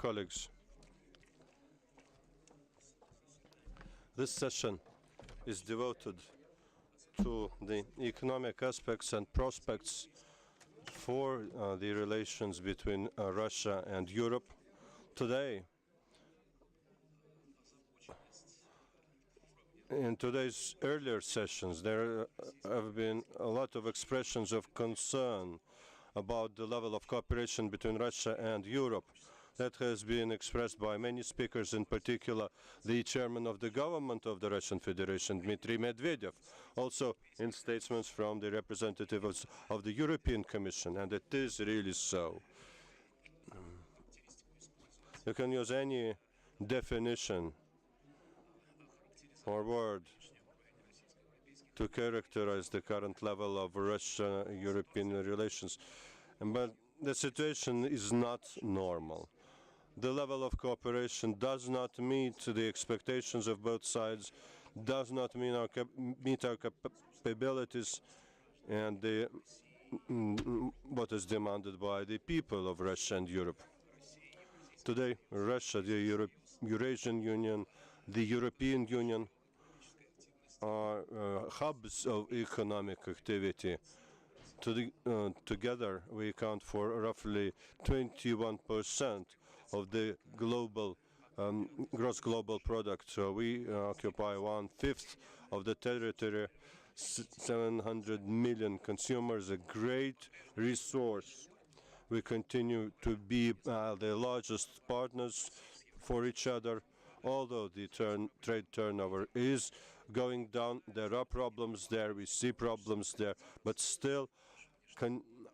colleagues, this session is devoted to the economic aspects and prospects for the relations between Russia and Europe. Today, in today's earlier sessions, there have been a lot of expressions of concern about the level of cooperation between Russia and Europe. That has been expressed by many speakers, in particular the chairman of the government of the Russian Federation, Dmitry Medvedev, also in statements from the representatives of the European Commission, and it is really so. You can use any definition or word to characterize the current level of Russia-European relations, but the situation is not normal. The level of cooperation does not meet the expectations of both sides, does not meet our capabilities and what is demanded by the people of Russia and Europe. Today, Russia, the Eurasian Union, the European Union are hubs of economic activity. Together, we account for roughly 21% of the global gross global product. So we occupy 1/5 of the territory, 700 million consumers, a great resource. We continue to be the largest partners for each other. Although the trade turnover is going down, there are problems there, we see problems there, but still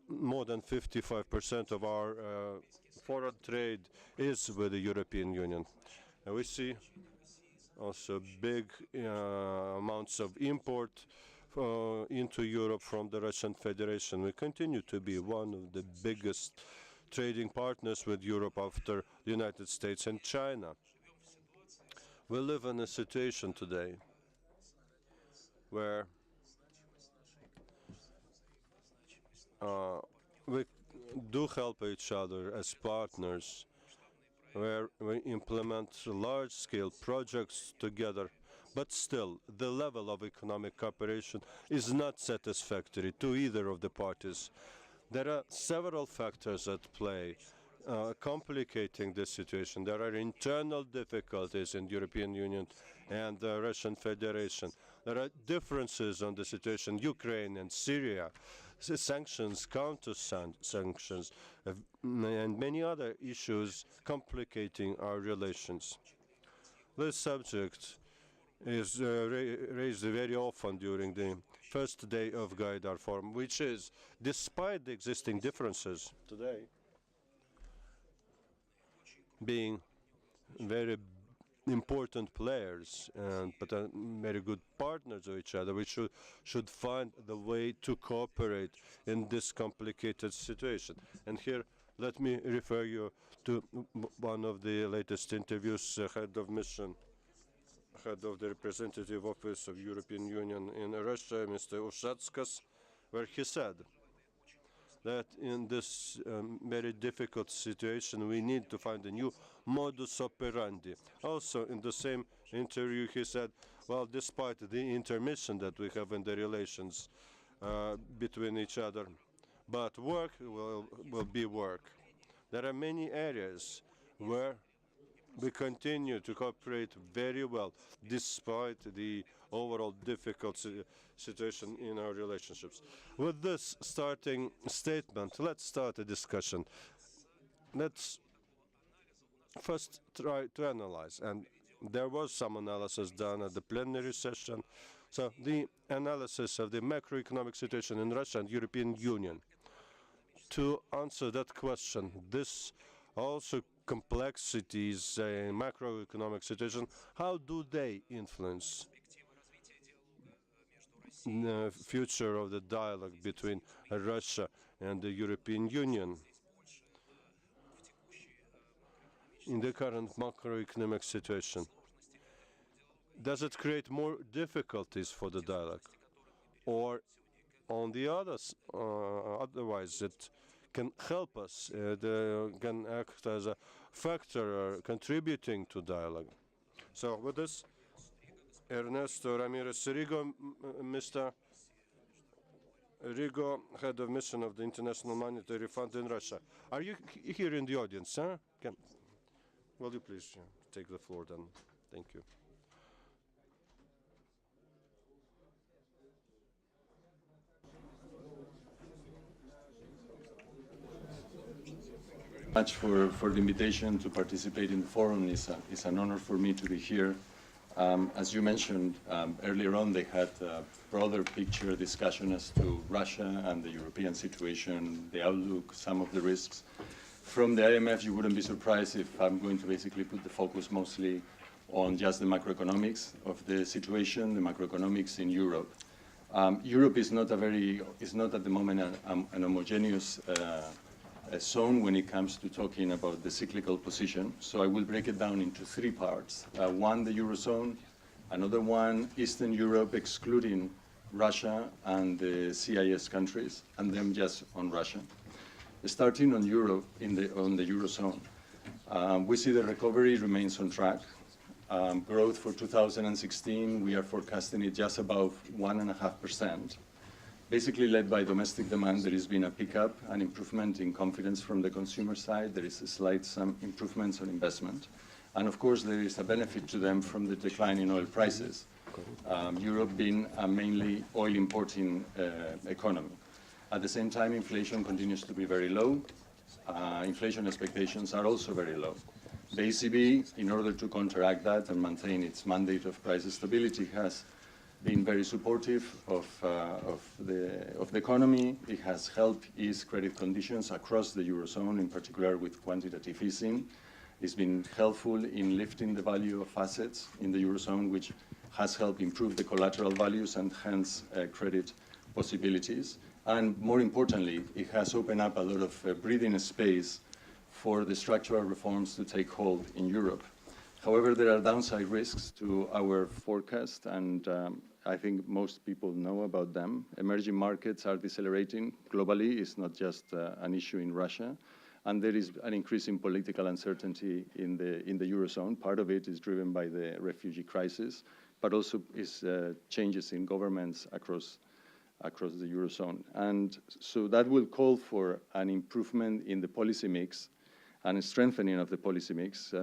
more than 55% of our foreign trade is with the European Union. And we see also big amounts of import into Europe from the Russian Federation. We continue to be one of the biggest trading partners with Europe after the United States and China. We live in a situation today where we do help each other as partners, where we implement large-scale projects together, but still the level of economic cooperation is not satisfactory to either of the parties. There are several factors at play complicating this situation. There are internal difficulties in the European Union and the Russian Federation. There are differences on the situation in Ukraine and Syria, sanctions, counter-sanctions, and many other issues complicating our relations. This subject is raised very often during the first day of Gaidar Forum, which is, despite the existing differences today, being very important players but very good partners of each other, we should find the way to cooperate in this complicated situation. And here, let me refer you to one of the latest interviews, head of mission, head of the representative office of European Union in Russia, Mr. Ushatskas, where he said that in this very difficult situation, we need to find a new modus operandi. Also, in the same interview, he said, well, despite the intermission that we have in the relations between each other, but work will be work. There are many areas where we continue to cooperate very well, despite the overall difficult situation in our relationships. With this starting statement, let's start a discussion. Let's first try to analyze, and there was some analysis done at the plenary session. So the analysis of the macroeconomic situation in Russia and European Union. To answer that question, this also complexities in macroeconomic situation, how do they influence the future of the dialogue between Russia and the European Union? In the current macroeconomic situation, does it create more difficulties for the dialogue? Or on the otherwise, it can help us, can act as a factor contributing to dialogue. So with this, Ernesto Ramirez Rigo, Mr. Rigo, head of mission of the International Monetary Fund in Russia. Are you here in the audience, huh? Will you please take the floor then? Thank you. Much for the invitation to participate in the forum. It's an honor for me to be here. As you mentioned earlier on, they had a broader picture discussion as to Russia and the European situation, the outlook, some of the risks. From the IMF, you wouldn't be surprised if I'm going to basically put the focus mostly on just the macroeconomics of the situation, the macroeconomics in Europe. Europe is not at the moment an homogeneous zone when it comes to talking about the cyclical position. So I will break it down into three parts. One, the Eurozone, another one, Eastern Europe, excluding Russia and the CIS countries, and then just on Russia. Starting on Europe, on the Eurozone, we see the recovery remains on track. Growth for 2016, we are forecasting it just above 1.5%. Basically led by domestic demand. There has been a pickup, an improvement in confidence from the consumer side. There is some improvements on investment. And of course, there is a benefit to them from the decline in oil prices. Europe being a mainly oil importing economy. At the same time, inflation continues to be very low. Inflation expectations are also very low. The ECB, in order to counteract that and maintain its mandate of price stability, has been very supportive of the economy. It has helped ease credit conditions across the Eurozone, in particular with quantitative easing. It's been helpful in lifting the value of assets in the Eurozone, which has helped improve the collateral values and hence credit possibilities. And more importantly, it has opened up a lot of breathing space for the structural reforms to take hold in Europe. However, there are downside risks to our forecast, and I think most people know about them. Emerging markets are decelerating globally. It's not just an issue in Russia. And there is an increase in political uncertainty in the Eurozone. Part of it is driven by the refugee crisis, but also is changes in governments across the Eurozone. And so that will call for an improvement in the policy mix and a strengthening of the policy mix.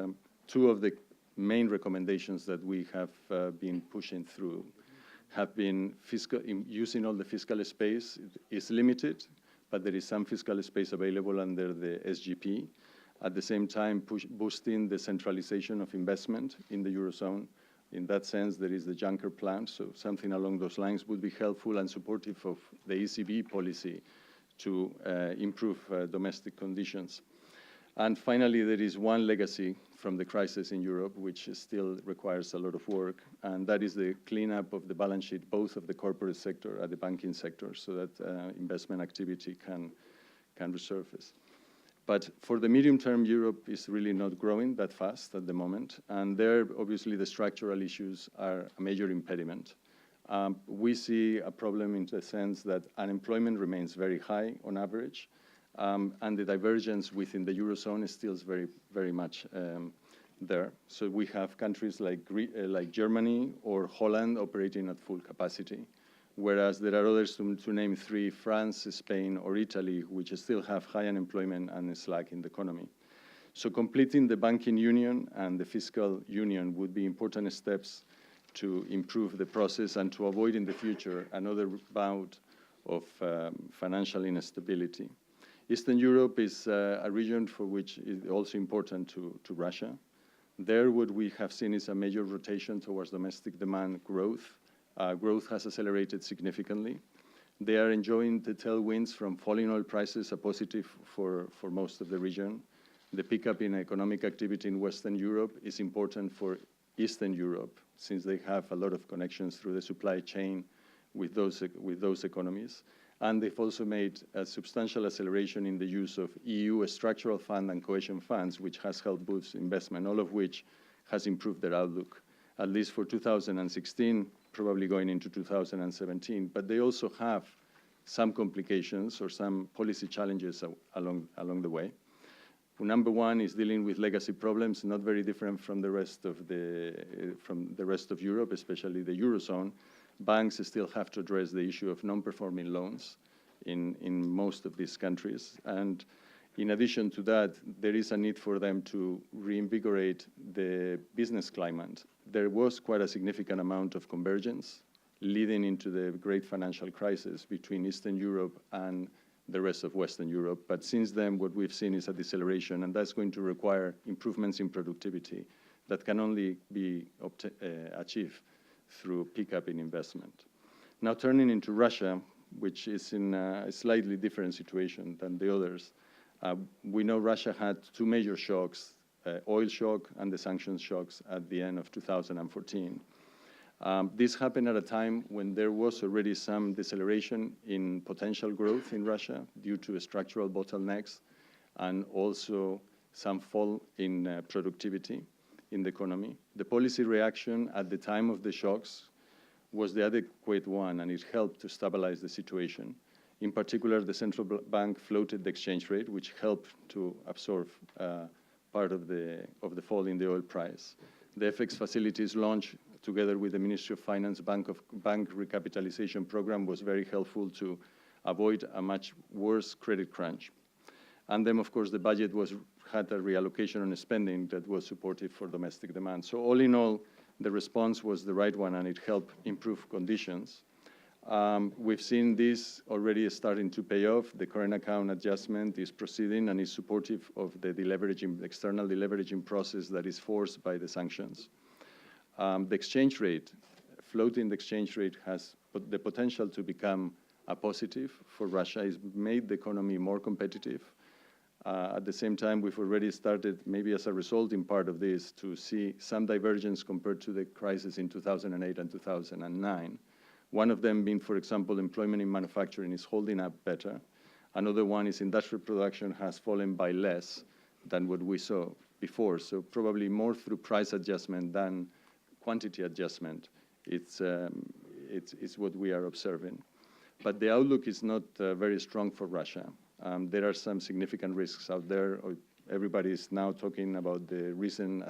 Two of the main recommendations that we have been pushing through have been using all the fiscal space is limited, but there is some fiscal space available under the SGP. At the same time, boosting the centralization of investment in the Eurozone. In that sense, there is the Juncker plan, so something along those lines would be helpful and supportive of the ECB policy to improve domestic conditions. And finally, there is one legacy from the crisis in Europe, which still requires a lot of work, and that is the cleanup of the balance sheet, both of the corporate sector and the banking sector, so that investment activity can resurface. But for the medium term, Europe is really not growing that fast at the moment, and there, obviously, the structural issues are a major impediment. We see a problem in the sense that unemployment remains very high on average, and the divergence within the Eurozone is still very, very much there. So we have countries like Germany or Holland operating at full capacity, whereas there are others, to name three, France, Spain, or Italy, which still have high unemployment and a slack in the economy. So completing the banking union and the fiscal union would be important steps to improve the process and to avoid in the future another bout of financial instability. Eastern Europe is a region for which is also important to Russia. There, what we have seen is a major rotation towards domestic demand growth. Growth has accelerated significantly. They are enjoying the tailwinds from falling oil prices, a positive for most of the region. The pickup in economic activity in Western Europe is important for Eastern Europe, since they have a lot of connections through the supply chain with those economies. And they've also made a substantial acceleration in the use of EU structural fund and cohesion funds, which has helped boost investment, all of which has improved their outlook, at least for 2016, probably going into 2017. But they also have some complications or some policy challenges along the way. Number one is dealing with legacy problems, not very different from the rest of Europe, especially the Eurozone. Banks still have to address the issue of non-performing loans in most of these countries. And in addition to that, there is a need for them to reinvigorate the business climate. There was quite a significant amount of convergence leading into the great financial crisis between Eastern Europe and the rest of Western Europe. But since then, what we've seen is a deceleration, and that's going to require improvements in productivity that can only be achieved through pickup in investment. Now, turning into Russia, which is in a slightly different situation than the others, we know Russia had two major shocks, oil shock and the sanctions shocks at the end of 2014. This happened at a time when there was already some deceleration in potential growth in Russia due to structural bottlenecks and also some fall in productivity in the economy. The policy reaction at the time of the shocks was the adequate one, and it helped to stabilize the situation. In particular, the central bank floated the exchange rate, which helped to absorb part of the fall in the oil price. The FX facilities launched together with the Ministry of Finance bank recapitalization program was very helpful to avoid a much worse credit crunch. And then, of course, the budget had a reallocation on spending that was supportive for domestic demand. So all in all, the response was the right one, and it helped improve conditions. We've seen this already starting to pay off. The current account adjustment is proceeding and is supportive of the deleveraging, external deleveraging process that is forced by the sanctions. The exchange rate, floating the exchange rate, has the potential to become a positive for Russia. It's made the economy more competitive. At the same time, we've already started, maybe as a result in part of this, to see some divergence compared to the crisis in 2008 and 2009. One of them being, for example, employment in manufacturing is holding up better. Another one is industrial production has fallen by less than what we saw before. So probably more through price adjustment than quantity adjustment. It's what we are observing. But the outlook is not very strong for Russia. There are some significant risks out there. Everybody is now talking about the recent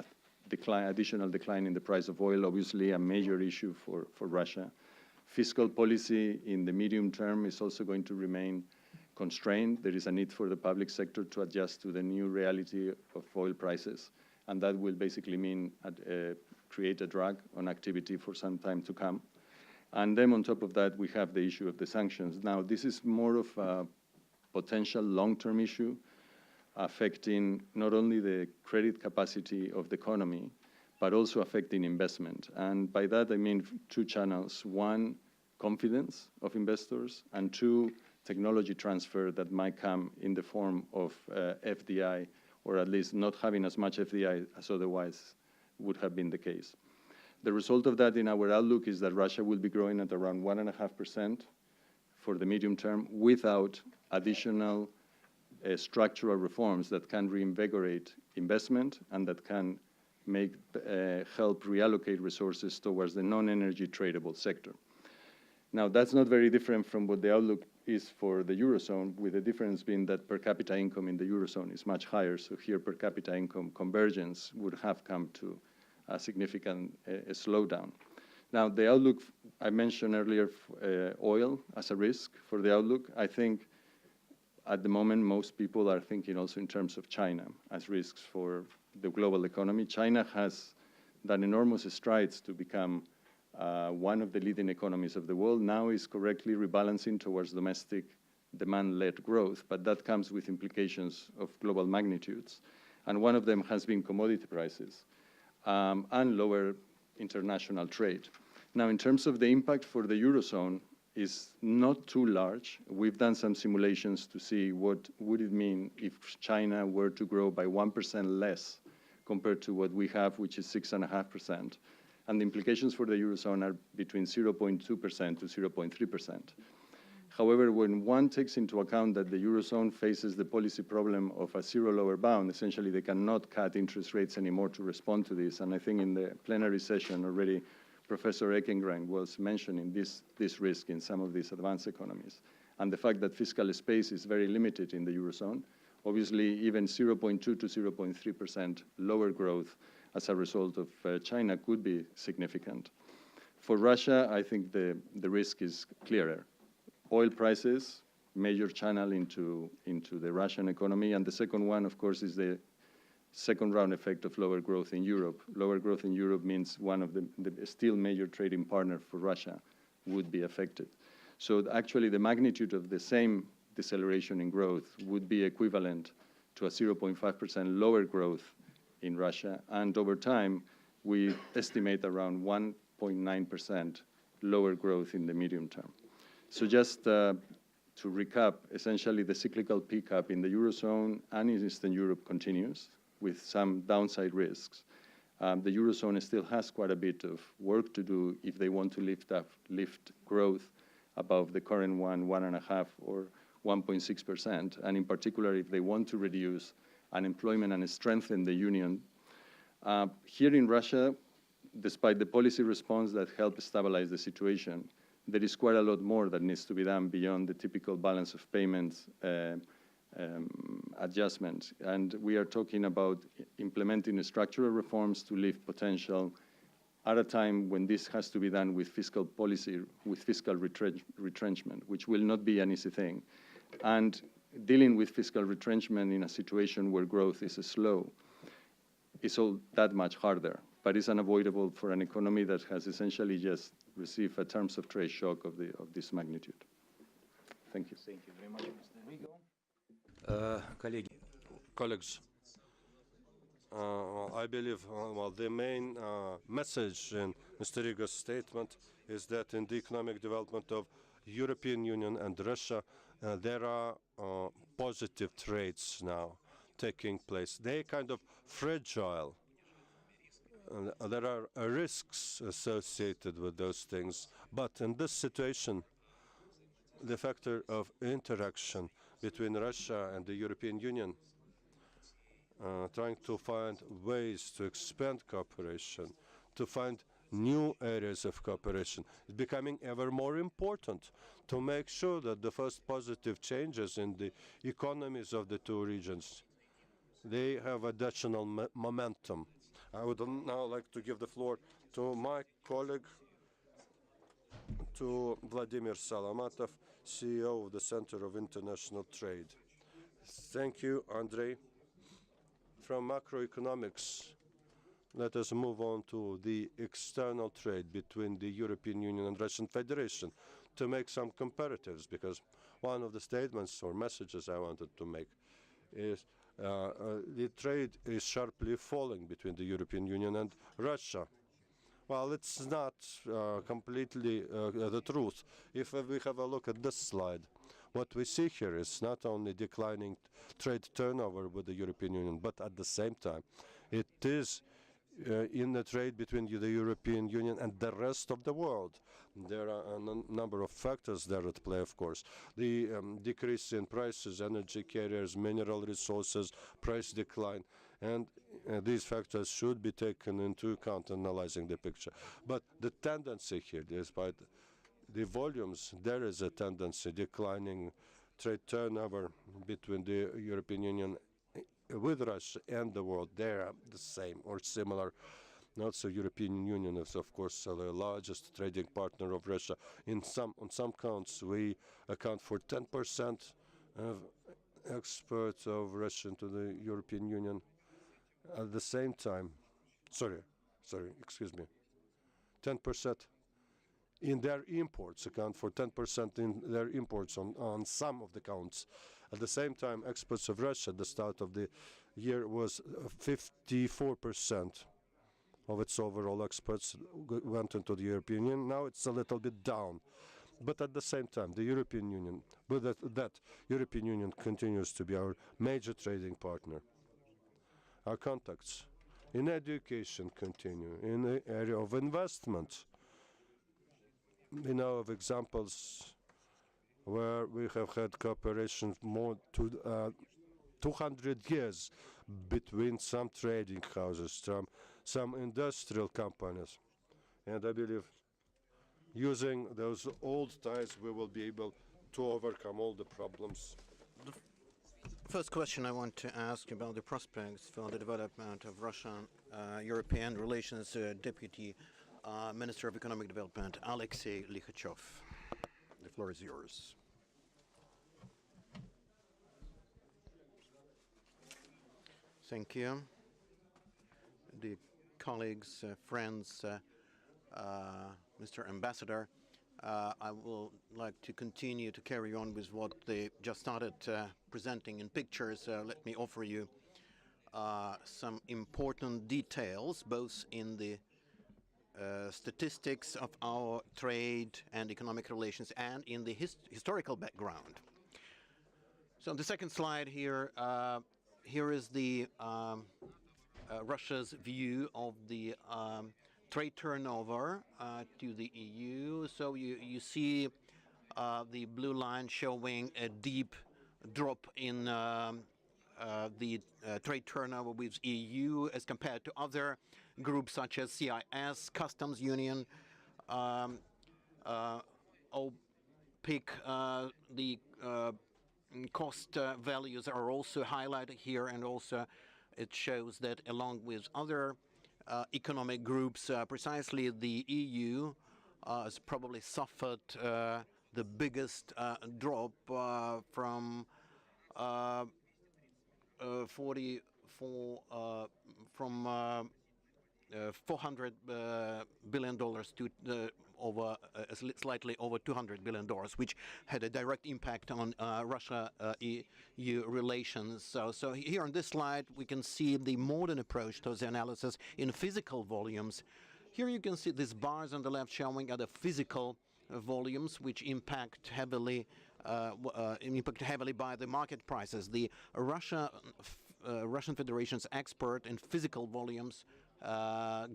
additional decline in the price of oil, obviously a major issue for Russia. Fiscal policy in the medium term is also going to remain constrained. There is a need for the public sector to adjust to the new reality of oil prices, and that will basically mean create a drag on activity for some time to come. And then on top of that, we have the issue of the sanctions. Now, this is more of a potential long-term issue affecting not only the credit capacity of the economy, but also affecting investment. And by that, I mean two channels. One, confidence of investors, and two, technology transfer that might come in the form of FDI, or at least not having as much FDI as otherwise would have been the case. The result of that in our outlook is that Russia will be growing at around 1.5% for the medium term without additional structural reforms that can reinvigorate investment and that can help reallocate resources towards the non-energy tradable sector. Now, that's not very different from what the outlook is for the Eurozone, with the difference being that per capita income in the Eurozone is much higher. So here, per capita income convergence would have come to a significant slowdown. Now, the outlook, I mentioned earlier, oil as a risk for the outlook. I think at the moment, most people are thinking also in terms of China as risks for the global economy. China has done enormous strides to become one of the leading economies of the world. Now is correctly rebalancing towards domestic demand-led growth, but that comes with implications of global magnitudes. And one of them has been commodity prices and lower international trade. Now, in terms of the impact for the Eurozone, is not too large. We've done some simulations to see what would it mean if China were to grow by 1% less compared to what we have, which is 6.5%. And the implications for the Eurozone are between 0.2% to 0.3%. However, when one takes into account that the Eurozone faces the policy problem of a zero lower bound, essentially they cannot cut interest rates anymore to respond to this. And I think in the plenary session already, Professor Eckengrang was mentioning this risk in some of these advanced economies. and the fact that fiscal space is very limited in the Eurozone, obviously even 0.2 to 0.3% lower growth as a result of China could be significant. For Russia, I think the risk is clearer. Oil prices, major channel into the Russian economy, and the second one, of course, is the second round effect of lower growth in Europe. Lower growth in Europe means one of the still major trading partner for Russia would be affected. So actually the magnitude of the same deceleration in growth would be equivalent to a 0.5% lower growth in Russia, and over time we estimate around 1.9% lower growth in the medium term. So just to recap, essentially the cyclical pickup in the Eurozone and in Eastern Europe continues with some downside risks. The Eurozone still has quite a bit of work to do if they want to lift growth above the current 1.5 or 1.6%, and in particular if they want to reduce unemployment and strengthen the union. Here in Russia, despite the policy response that helped stabilize the situation, there is quite a lot more that needs to be done beyond the typical balance of payments adjustments. And we are talking about implementing structural reforms to lift potential at a time when this has to be done with fiscal policy, with fiscal retrenchment, which will not be an easy thing. And dealing with fiscal retrenchment in a situation where growth is slow is all that much harder, but it's unavoidable for an economy that has essentially just received a terms of trade shock of this magnitude. Thank you. Thank you very much, Mr. Rigo. Colleagues, I believe the main message in Mr. Rigo's statement is that in the economic development of European Union and Russia, there are positive traits now taking place. They're kind of fragile. There are risks associated with those things. But in this situation, the factor of interaction between Russia and the European Union, trying to find ways to expand cooperation, to find new areas of cooperation, is becoming ever more important to make sure that the first positive changes in the economies of the two regions, they have additional momentum. I would now like to give the floor to my colleague, to Vladimir Salamatov, CEO of the Center of International Trade. Thank you, Andrey. From macroeconomics, let us move on to the external trade between the European Union and Russian Federation to make some comparatives, because one of the statements or messages I wanted to make is the trade is sharply falling between the European Union and Russia. Well, it's not completely the truth. If we have a look at this slide, what we see here is not only declining trade turnover with the European Union, but at the same time, it is in the trade between the European Union and the rest of the world. There are a number of factors there at play, of course. The decrease in prices, energy carriers, mineral resources, price decline, and these factors should be taken into account analyzing the picture. But the tendency here, despite the volumes, there is a tendency declining trade turnover between the European Union with Russia and the world. They are the same or similar. Also, European Union is, of course, the largest trading partner of Russia. On some counts, we account for 10% of exports of Russia to the European Union. At the same time, excuse me, 10% in their imports, account for 10% in their imports on some of the counts. At the same time, exports of Russia at the start of the year was 54% of its overall exports went into the European Union. Now it's a little bit down. But at the same time, the European Union, with that European Union continues to be our major trading partner. Our contacts in education continue, in the area of investment. We know of examples where we have had cooperation more to 200 years between some trading houses, some industrial companies. And I believe using those old ties, we will be able to overcome all the problems. First question I want to ask about the prospects for the development of Russian-European relations. Deputy Minister of Economic Development, Alexei Likhachev. The floor is yours. Thank you. The colleagues, friends, Mr. Ambassador, I will like to continue to carry on with what they just started presenting in pictures. Let me offer you some important details, both in the statistics of our trade and economic relations and in the historical background. So on the second slide here, here is the Russia's view of the trade turnover to the EU. So you see the blue line showing a deep drop in the trade turnover with EU as compared to other groups such as CIS, Customs Union, OPEC. The cost values are also highlighted here, and also it shows that along with other economic groups, precisely the EU has probably suffered the biggest drop from $400 billion to slightly over $200 billion, which had a direct impact on Russia-EU relations. So here on this slide, we can see the modern approach to the analysis in physical volumes. Here you can see these bars on the left showing are the physical volumes, which impact heavily by the market prices. The Russian Federation's export in physical volumes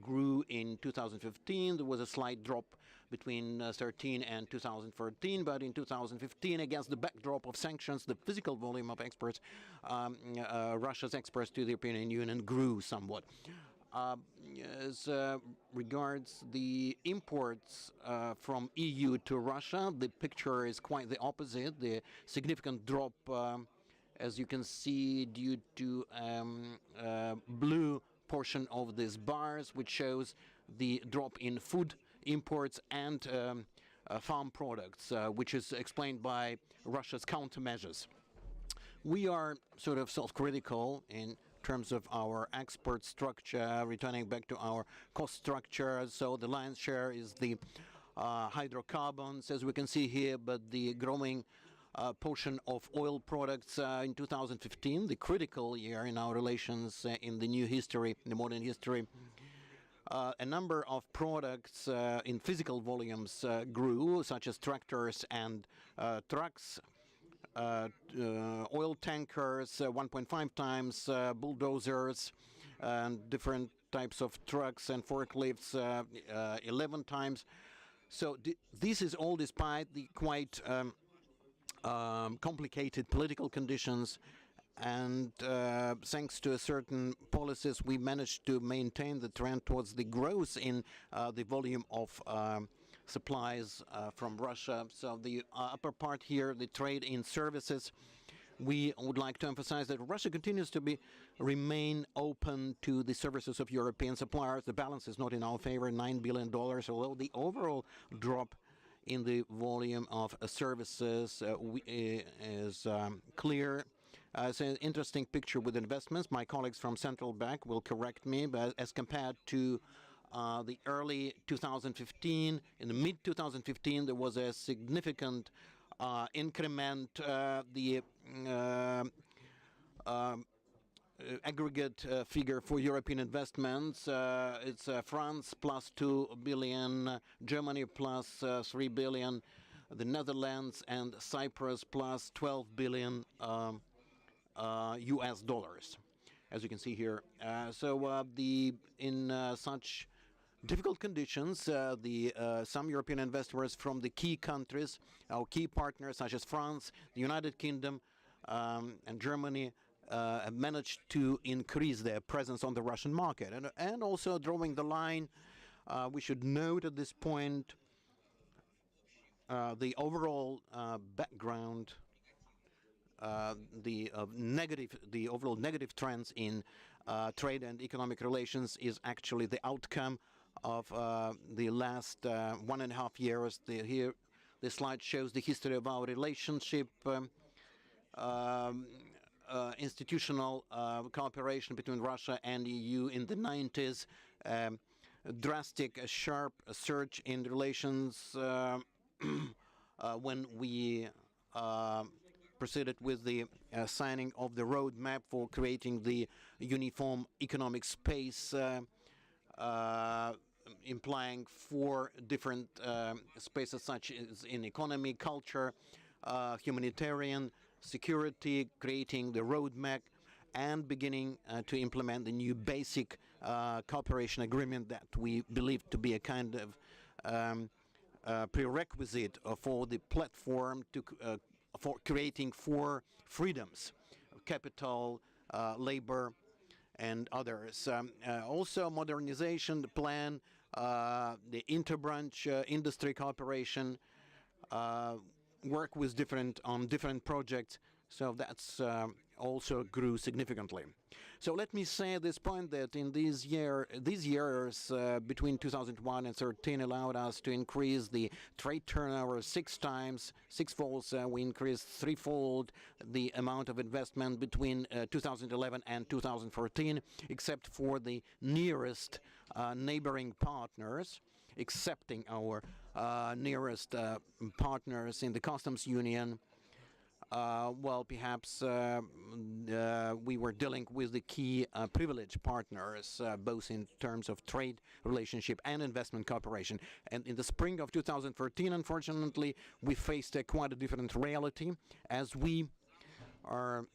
grew in 2015. There was a slight drop between 2013 and 2014, but in 2015, against the backdrop of sanctions, the physical volume of exports, Russia's exports to the European Union grew somewhat. As regards the imports from EU to Russia, the picture is quite the opposite. The significant drop, as you can see, due to blue portion of these bars, which shows the drop in food imports and farm products, which is explained by Russia's countermeasures. We are sort of self-critical in terms of our export structure, returning back to our cost structure. So the lion's share is the hydrocarbons, as we can see here, but the growing portion of oil products in 2015, the critical year in our relations in the new history, in the modern history. A number of products in physical volumes grew, such as tractors and trucks, oil tankers 1.5 times, bulldozers, and different types of trucks and forklifts 11 times. So this is all despite the quite complicated political conditions, and thanks to certain policies, we managed to maintain the trend towards the growth in the volume of supplies from Russia. So the upper part here, the trade in services, we would like to emphasize that Russia continues to remain open to the services of European suppliers. The balance is not in our favor, $9 billion, although the overall drop in the volume of services is clear. It's an interesting picture with investments. My colleagues from Central Bank will correct me, but as compared to the early 2015, in the mid-2015, there was a significant increment. The aggregate figure for European investments, it's France plus 2 billion, Germany plus 3 billion, the Netherlands and Cyprus plus 12 billion US dollars, as you can see here. In such difficult conditions, some European investors from the key countries, our key partners such as France, the United Kingdom, and Germany, have managed to increase their presence on the Russian market. And also drawing the line, we should note at this point the overall background, the overall negative trends in trade and economic relations is actually the outcome of the last 1.5 years. Here, the slide shows the history of our relationship, institutional cooperation between Russia and EU in the 90s, drastic, sharp surge in relations when we proceeded with the signing of the roadmap for creating the uniform economic space, implying 4 different spaces such as in economy, culture, humanitarian, security, creating the roadmap, and beginning to implement the new basic cooperation agreement that we believe to be a kind of prerequisite for the platform to for creating 4 freedoms: capital, labor, and others. Also, modernization, the plan, the interbranch industry cooperation, work with on different projects. So that's also grew significantly. So let me say at this point that in these years between 2001 and 2013 allowed us to increase the trade turnover 6 times, 6-fold. We increased 3-fold the amount of investment between 2011 and 2014, except for the nearest neighboring partners, excepting our nearest partners in the customs union. Well, perhaps we were dealing with the key privileged partners, both in terms of trade relationship and investment cooperation. And in the spring of 2013, unfortunately, we faced quite a different reality, as we are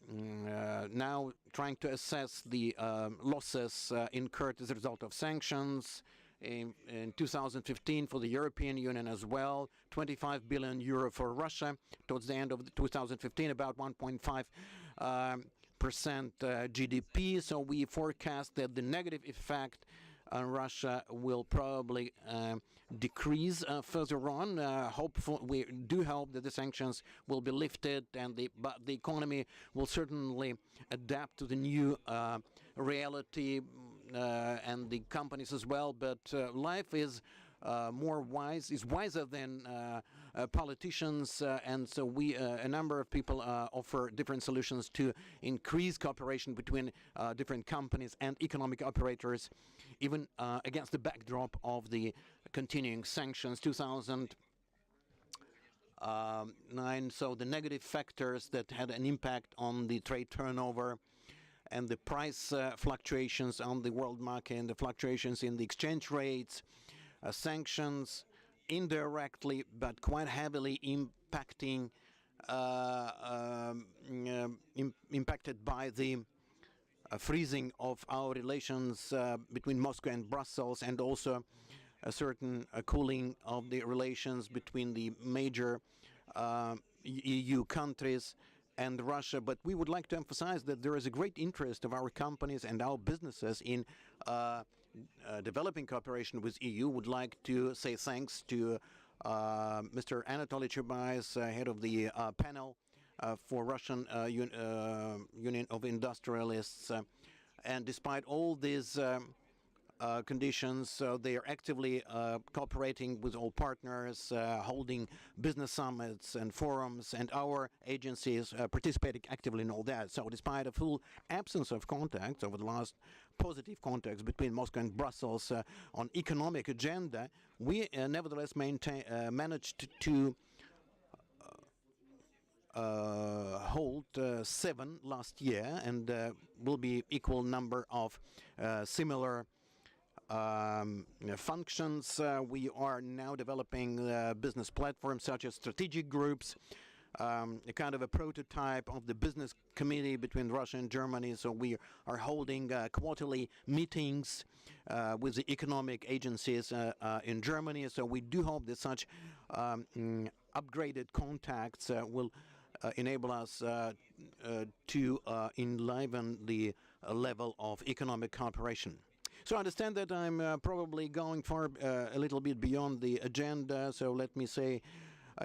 now trying to assess the losses incurred as a result of sanctions. In 2015 for the European Union as well, 25 billion euro for Russia. Towards the end of 2015, about 1.5% GDP. So we forecast that the negative effect on Russia will probably decrease further on. We do hope that the sanctions will be lifted, but the economy will certainly adapt to the new reality, and the companies as well. But life is wiser than politicians, and so a number of people offer different solutions to increase cooperation between different companies and economic operators, even against the backdrop of the continuing sanctions 2009. So the negative factors that had an impact on the trade turnover and the price fluctuations on the world market and the fluctuations in the exchange rates, sanctions indirectly but quite heavily impacted by the freezing of our relations between Moscow and Brussels, and also a certain cooling of the relations between the major EU countries and Russia. But we would like to emphasize that there is a great interest of our companies and our businesses in developing cooperation with EU. Would like to say thanks to Mr. Anatoly Chubais, head of the panel for Russian Union of Industrialists. And despite all these conditions, they are actively cooperating with all partners, holding business summits and forums, and our agencies participating actively in all that. So despite a full absence of contacts over the last positive contacts between Moscow and Brussels on economic agenda, we nevertheless managed to hold 7 last year, and will be equal number of similar functions. We are now developing business platforms such as strategic groups, a kind of a prototype of the business committee between Russia and Germany. So we are holding quarterly meetings with the economic agencies in Germany. So we do hope that such upgraded contacts will enable us to enliven the level of economic cooperation. So I understand that I'm probably going far a little bit beyond the agenda, so let me say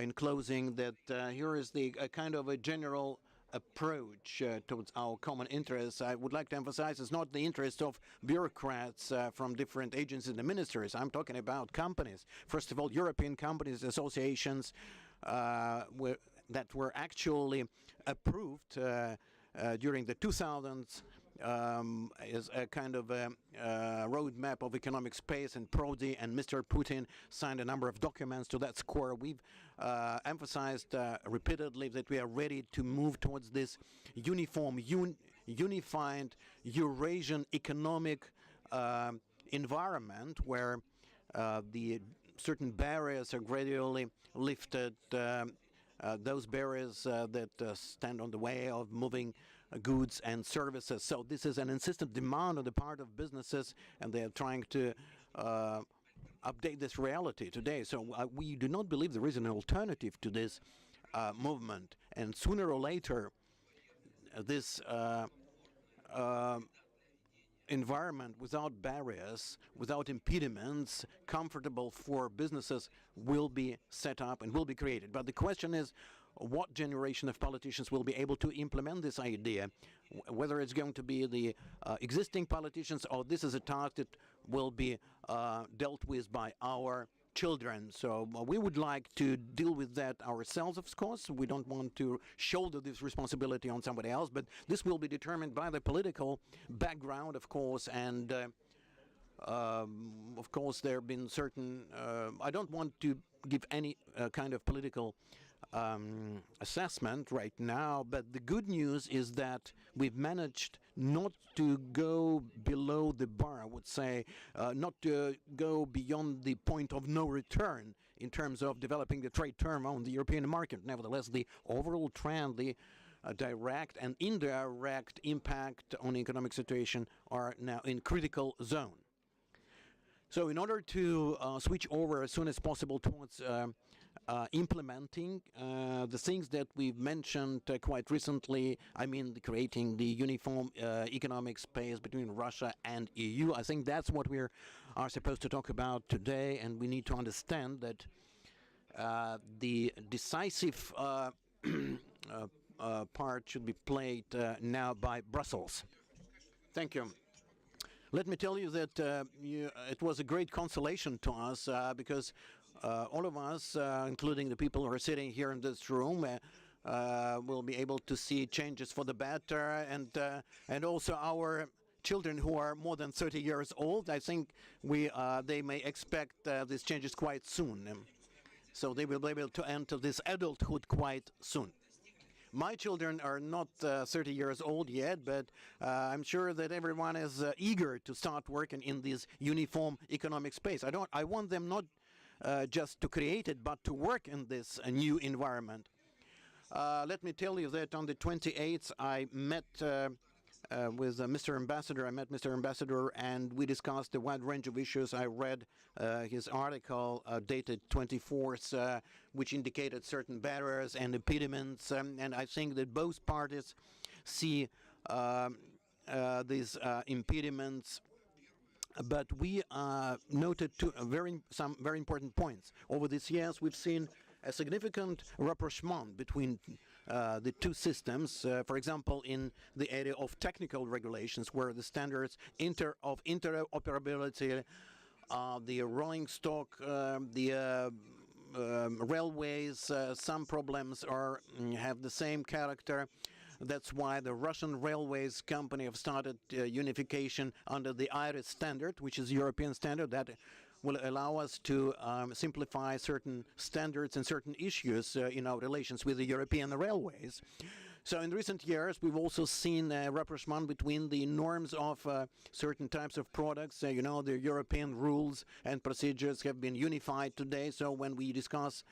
in closing that here is the kind of a general approach towards our common interests. I would like to emphasize it's not the interest of bureaucrats from different agencies and ministries. I'm talking about companies. First of all, European companies associations that were actually approved during the 2000s is a kind of a roadmap of economic space, and Prodi and Mr. Putin signed a number of documents to that score. We've emphasized repeatedly that we are ready to move towards this uniform, unified Eurasian economic environment where the certain barriers are gradually lifted, those barriers that stand on the way of moving goods and services. So this is an insistent demand on the part of businesses, and they are trying to update this reality today. So we do not believe there is an alternative to this movement, and sooner or later this environment without barriers, without impediments, comfortable for businesses will be set up and will be created. But the question is, what generation of politicians will be able to implement this idea, whether it's going to be the existing politicians or this is a task that will be dealt with by our children. So we would like to deal with that ourselves, of course. We don't want to shoulder this responsibility on somebody else, but this will be determined by the political background, of course, and of course there have been certain, I don't want to give any kind of political assessment right now, but the good news is that we've managed not to go below the bar, I would say, not to go beyond the point of no return in terms of developing the trade term on the European market. Nevertheless, the overall trend, the direct and indirect impact on the economic situation are now in critical zone. So in order to switch over as soon as possible towards implementing the things that we've mentioned quite recently, I mean creating the uniform economic space between Russia and EU, I think that's what we are supposed to talk about today, and we need to understand that the decisive part should be played now by Brussels. Thank you. Let me tell you that it was a great consolation to us because all of us, including the people who are sitting here in this room, will be able to see changes for the better, and also our children who are more than 30 years old. I think they may expect these changes quite soon. So they will be able to enter this adulthood quite soon. My children are not 30 years old yet, but I'm sure that everyone is eager to start working in this uniform economic space. I want them not just to create it, but to work in this new environment. Let me tell you that on the 28th, I met with Mr. Ambassador. I met Mr. Ambassador, and we discussed a wide range of issues. I read his article dated 24th, which indicated certain barriers and impediments, and I think that both parties see these impediments. But we noted some very important points. Over these years, we've seen a significant rapprochement between the two systems, for example, in the area of technical regulations, where the standards of interoperability, the rolling stock, the railways, some problems have the same character. That's why the Russian Railways Company have started unification under the IRIS standard, which is a European standard that will allow us to simplify certain standards and certain issues in our relations with the European railways. So in recent years, we've also seen a rapprochement between the norms of certain types of products. The European rules and procedures have been unified today. So when we discuss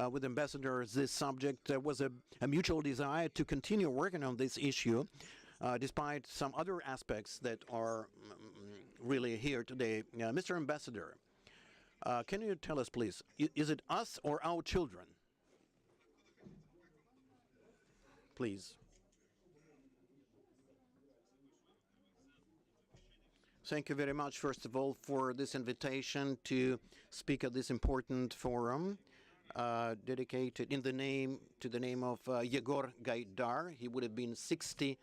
with ambassadors this subject, there was a mutual desire to continue working on this issue, despite some other aspects that are really here today. Mr. Ambassador, can you tell us, please, is it us or our children? Please. Thank you very much, first of all, for this invitation to speak at this important forum. dedicated in the name of Yegor Gaidar. He would have been 60,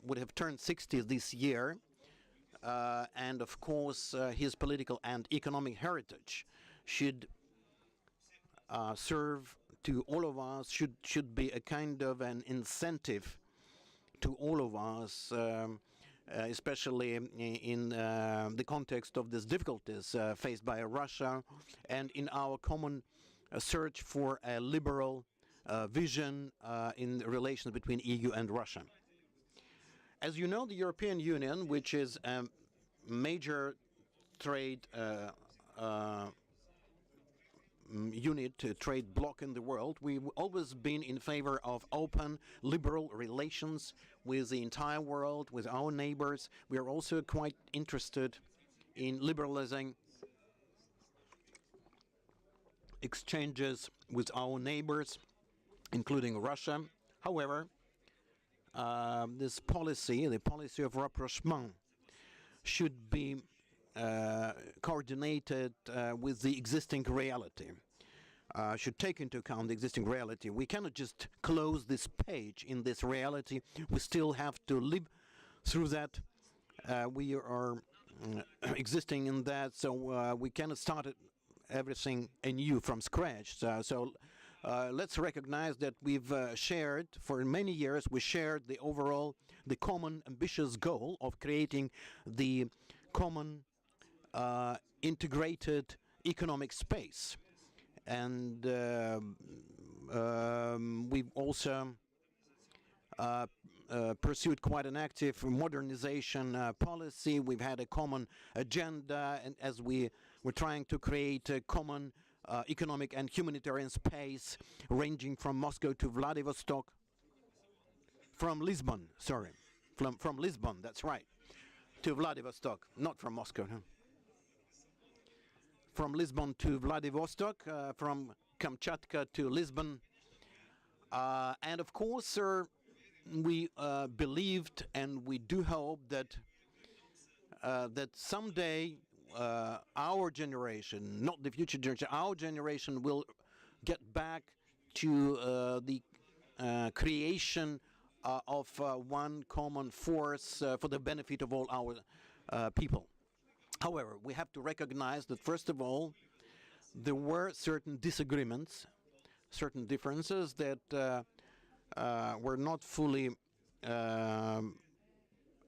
would have turned 60 this year. And of course, his political and economic heritage should serve to all of us, should be a kind of an incentive to all of us, especially in the context of these difficulties faced by Russia and in our common search for a liberal vision in relations between EU and Russia. As you know, the European Union, which is a major trade trade bloc in the world, we've always been in favor of open, liberal relations with the entire world, with our neighbors. We are also quite interested in liberalizing exchanges with our neighbors, including Russia. However, this policy, the policy of rapprochement, should be coordinated with the existing reality, should take into account the existing reality. We cannot just close this page in this reality. We still have to live through that. We are existing in that, so we cannot start everything anew from scratch. So let's recognize that we've shared, for many years, we shared the overall, the common ambitious goal of creating the common integrated economic space. And we've also pursued quite an active modernization policy. We've had a common agenda, and as we were trying to create a common economic and humanitarian space ranging from Moscow to Vladivostok, from Lisbon, sorry, from Lisbon, that's right, to Vladivostok, not from Moscow. No. From Lisbon to Vladivostok, from Kamchatka to Lisbon. And of course, we believed and we do hope that that someday our generation, not the future generation, our generation will get back to the creation of one common force for the benefit of all our people. However, we have to recognize that, first of all, there were certain disagreements, certain differences that were not fully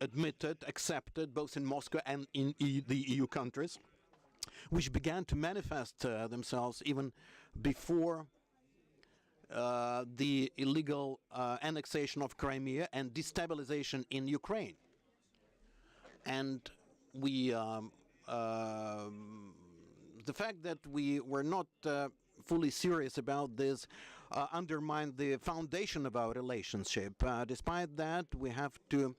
admitted, accepted, both in Moscow and in the EU countries, which began to manifest themselves even before the illegal annexation of Crimea and destabilization in Ukraine. And we, the fact that we were not fully serious about this undermined the foundation of our relationship. Despite that, we have to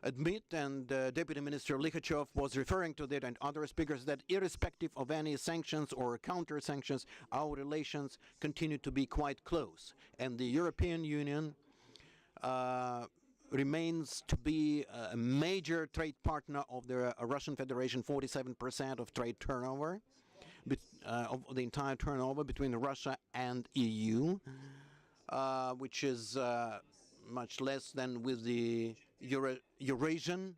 admit, and Deputy Minister Likhachev was referring to that, and other speakers, that irrespective of any sanctions or counter-sanctions, our relations continue to be quite close. And the European Union remains to be a major trade partner of the Russian Federation, 47% of trade turnover, of the entire turnover between Russia and EU, which is much less than with the Eurasian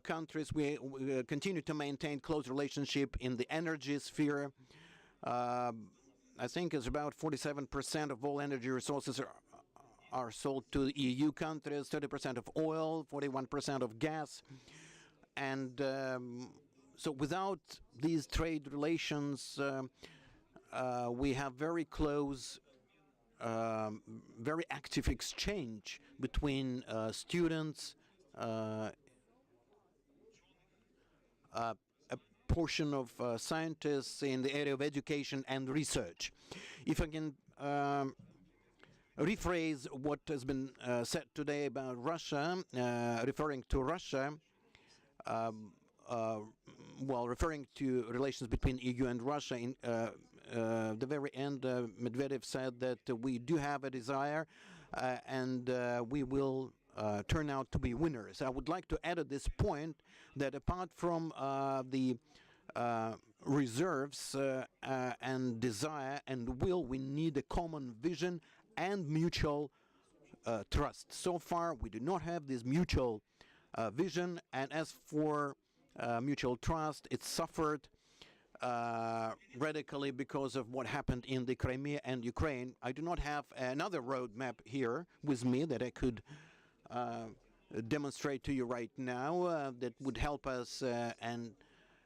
countries. We continue to maintain close relationship in the energy sphere. I think it's about 47% of all energy resources are sold to EU countries, 30% of oil, 41% of gas. And so without these trade relations, we have very close, very active exchange between students, a portion of scientists in the area of education and research. If I can rephrase what has been said today about Russia, referring to Russia, well, referring to relations between EU and Russia, in the very end, Medvedev said that we do have a desire and we will turn out to be winners. I would like to add at this point that apart from the reserves and desire and will. We need a common vision and mutual trust. So far, we do not have this mutual vision, and as for mutual trust, it suffered radically because of what happened in the Crimea and Ukraine. I do not have another roadmap here with me that I could demonstrate to you right now that would help us and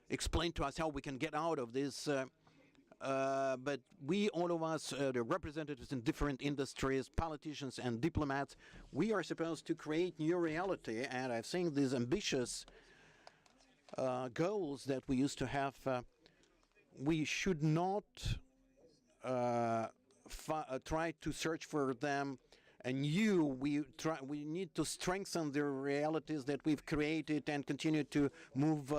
explain to us how we can get out of this. But we, all of us, the representatives in different industries, politicians and diplomats, we are supposed to create new reality. And I think these ambitious goals that we used to have, we should not try to search for them anew. We need to strengthen the realities that we've created and continue to move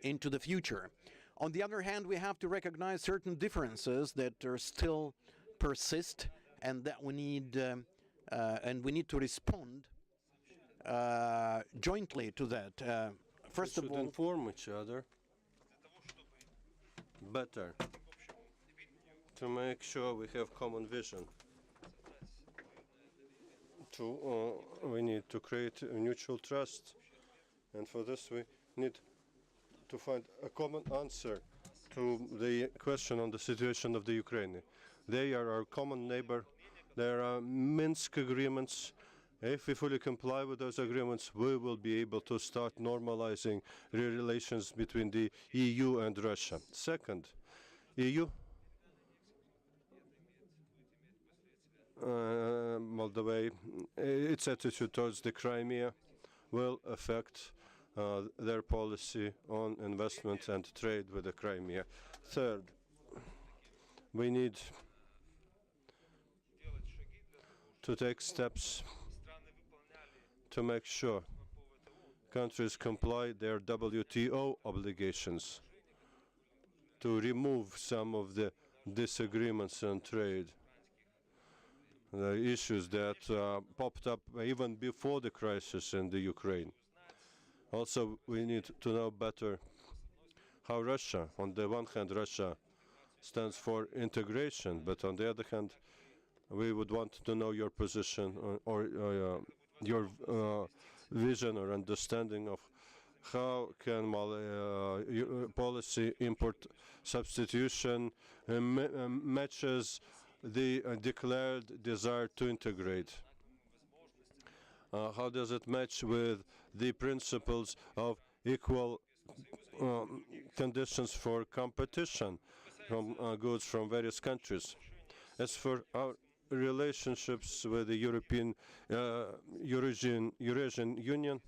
into the future. On the other hand, we have to recognize certain differences that are still persist, and that we need to respond jointly to that. First of all, inform each other better to make sure we have common vision. We need to create a mutual trust, and for this we need to find a common answer to the question on the situation of the Ukraine. They are our common neighbor. There are Minsk agreements. If we fully comply with those agreements, we will be able to start normalizing relations between the EU and Russia. Second, EU, Moldova, its attitude towards the Crimea will affect their policy on investment and trade with the Crimea. Third, we need to take steps to make sure countries comply their WTO obligations, to remove some of the disagreements on trade, the issues that popped up even before the crisis in the Ukraine. Also, we need to know better how Russia, on the one hand, Russia stands for integration, but on the other hand, we would want to know your position or your vision or understanding of how can policy import substitution matches the declared desire to integrate. How does it match with the principles of equal conditions for competition from goods from various countries? As for our relationships with the Eurasian Union,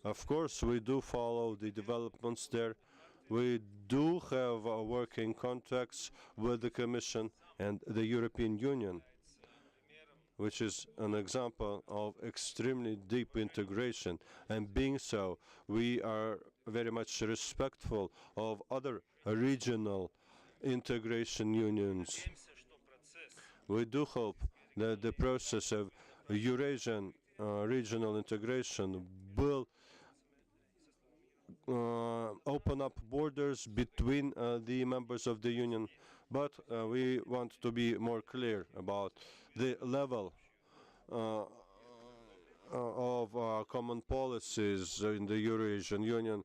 of course, we do follow the developments there. We do have working contacts with the Commission and the European Union, which is an example of extremely deep integration. And being so, we are very much respectful of other regional integration unions. We do hope that the process of Eurasian regional integration will open up borders between the members of the Union, but we want to be more clear about the level of common policies in the Eurasian Union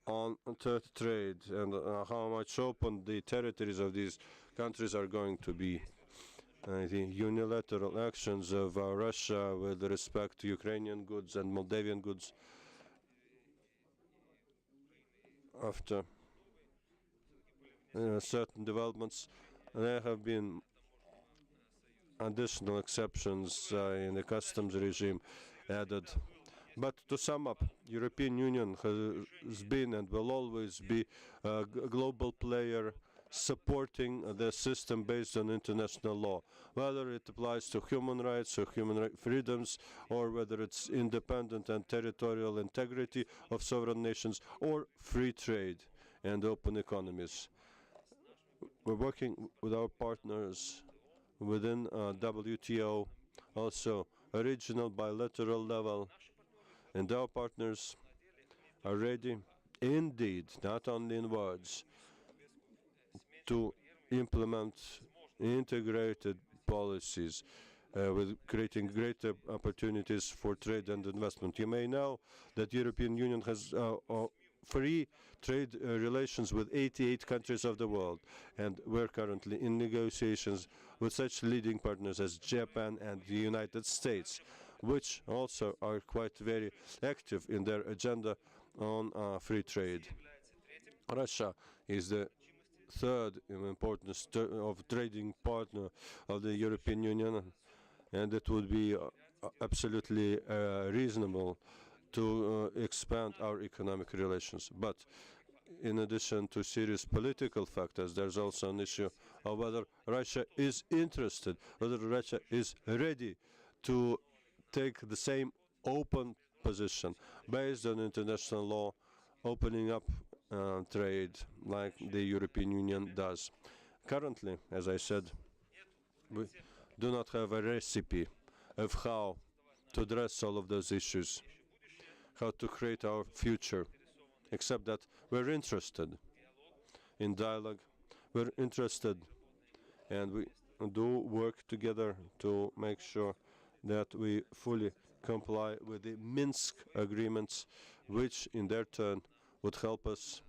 on trade and how much open the territories of these countries are going to be. The unilateral actions of Russia with respect to Ukrainian goods and Moldavian goods after certain developments, there have been additional exceptions in the customs regime added. But to sum up, European Union has been and will always be a global player supporting the system based on international law, whether it applies to human rights or human freedoms, or whether it's independent and territorial integrity of sovereign nations, or free trade and open economies. We're working with our partners within WTO, also a regional bilateral level, and our partners are ready, indeed, not only in words, to implement integrated policies with creating greater opportunities for trade and investment. You may know that the European Union has free trade relations with 88 countries of the world, and we're currently in negotiations with such leading partners as Japan and the United States, which also are quite very active in their agenda on free trade. Russia is the third in importance of trading partner of the European Union, and it would be absolutely reasonable to expand our economic relations. But in addition to serious political factors, there's also an issue of whether Russia is interested, whether Russia is ready to take the same open position based on international law, opening up trade like the European Union does. Currently, as I said, we do not have a recipe of how to address all of those issues, how to create our future, except that we're interested in dialogue, we're interested, and we do work together to make sure that we fully comply with the Minsk agreements, which in their turn would help us.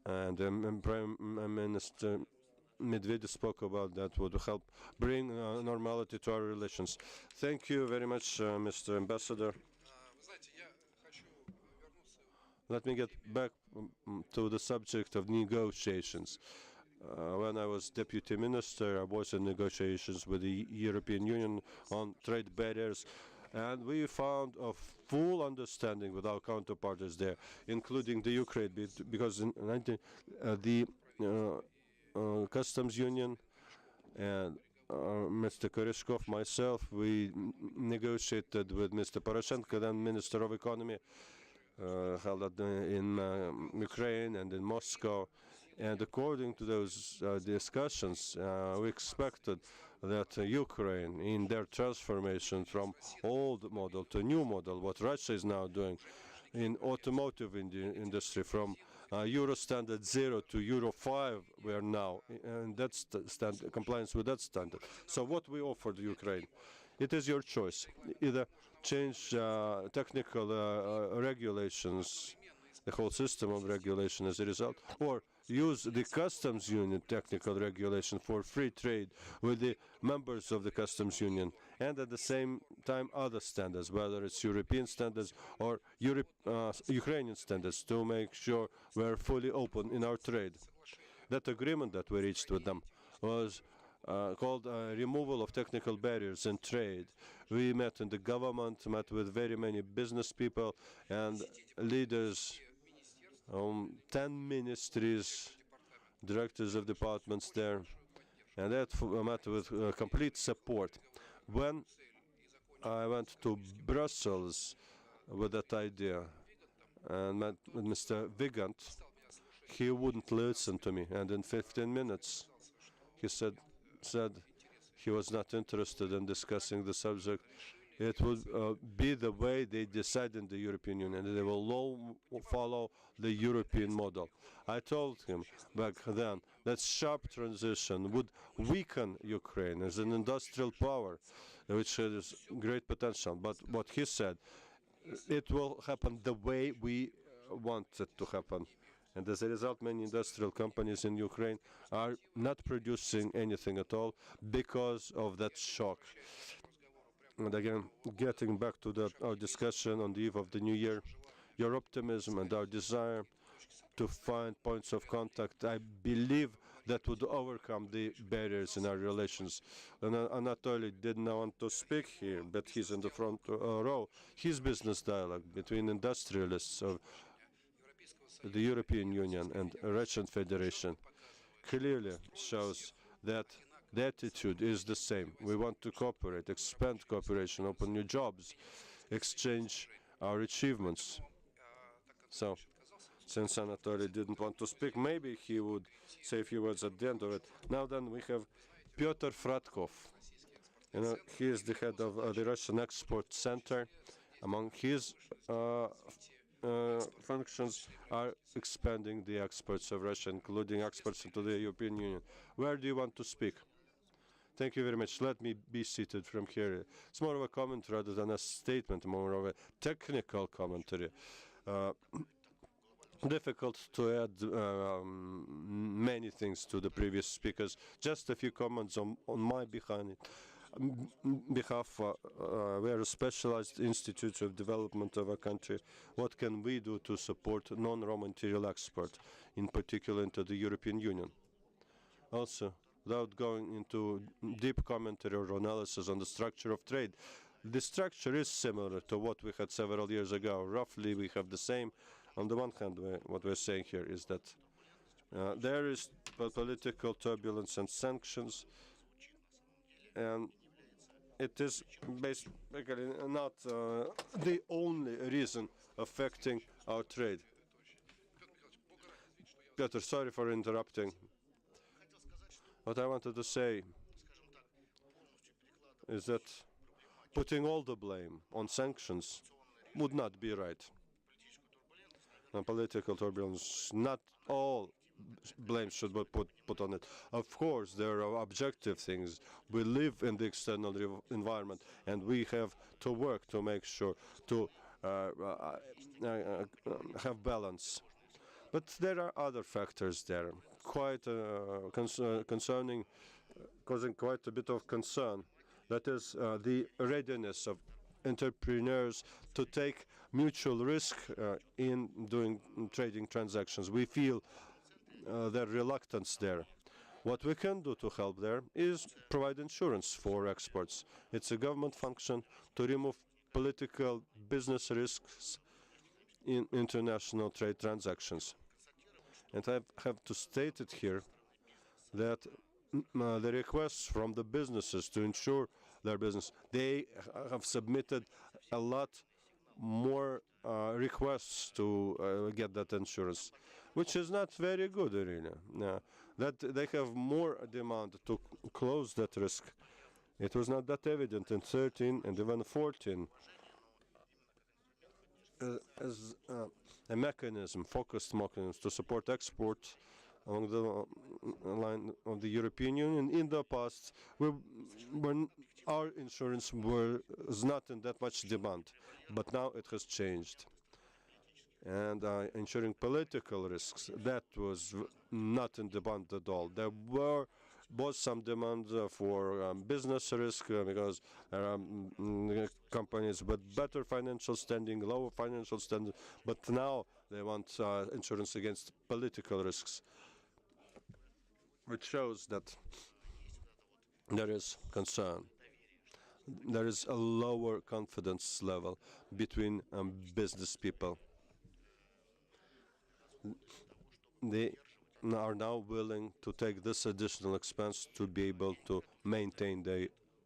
And Prime Minister Medvedev spoke about that, would help bring normality to our relations. Thank you very much, Mr. Ambassador. Let me get back to the subject of negotiations. When I was deputy minister, I was in negotiations with the European Union on trade barriers, and we found a full understanding with our counterparts there, including the Ukraine, because in the customs union and Mr. Koreshkov, myself, we negotiated with Mr. Poroshenko, then Minister of Economy, held in Ukraine and in Moscow. And according to those discussions, we expected that Ukraine, in their transformation from old model to new model, what Russia is now doing in automotive industry, from Euro standard 0 to Euro 5, we are now in that compliance with that standard. So what we offered Ukraine, it is your choice. Either change technical regulations, the whole system of regulation as a result, or use the customs union technical regulation for free trade with the members of the customs union, and at the same time other standards, whether it's European standards or Ukrainian standards, to make sure we're fully open in our trade. That agreement that we reached with them was called removal of technical barriers in trade. We met in the government, met with very many business people and leaders, 10 ministries, directors of departments there, and that met with complete support. When I went to Brussels with that idea and met with Mr. Vigant, he wouldn't listen to me, and in 15 minutes he said he was not interested in discussing the subject. It would be the way they decide in the European Union, and they will follow the European model. I told him back then that sharp transition would weaken Ukraine as an industrial power, which has great potential. But what he said, it will happen the way we want it to happen. And as a result, many industrial companies in Ukraine are not producing anything at all because of that shock. And again, getting back to our discussion on the eve of the new year, your optimism and our desire to find points of contact, I believe that would overcome the barriers in our relations. And Anatoly didn't want to speak here, but he's in the front row. His business dialogue between industrialists of the European Union and Russian Federation clearly shows that the attitude is the same. We want to cooperate, expand cooperation, open new jobs, exchange our achievements. So, since Anatoly didn't want to speak, maybe he would say a few words at the end of it. Now then, we have Pyotr Fratkov. He is the head of the Russian Export Center. Among his functions are expanding the exports of Russia, including exports into the European Union. Where do you want to speak? Thank you very much. Let me be seated from here. It's more of a comment rather than a statement, more of a technical commentary. Difficult to add many things to the previous speakers. Just a few comments on my behalf. We are a specialized institute of development of a country. What can we do to support non-raw material export, in particular into the European Union? Also, without going into deep commentary or analysis on the structure of trade, the structure is similar to what we had several years ago. Roughly, we have the same. On the one hand, what we're saying here is that there is political turbulence and sanctions, and it is basically not the only reason affecting our trade. Peter, sorry for interrupting. What I wanted to say is that putting all the blame on sanctions would not be right. Political turbulence, not all blame should be put on it. Of course, there are objective things. We live in the external environment, and we have to work to make sure to have balance. But there are other factors there, quite concerning, causing quite a bit of concern. That is the readiness of entrepreneurs to take mutual risk in doing trading transactions. We feel their reluctance there. What we can do to help there is provide insurance for exports. It's a government function to remove political business risks in international trade transactions. And I have to state it here that the requests from the businesses to insure their business, they have submitted a lot more requests to get that insurance, which is not very good, really. That they have more demand to close that risk. It was not that evident in 13 and even 14. As a mechanism, focused mechanism to support export along the line of the European Union. In the past, when our insurance was not in that much demand, but now it has changed. And ensuring political risks, that was not in demand at all. There was some demand for business risk because there are companies with better financial standing, lower financial standing, but now they want insurance against political risks, which shows that there is concern. There is a lower confidence level between business people. They are now willing to take this additional expense to be able to maintain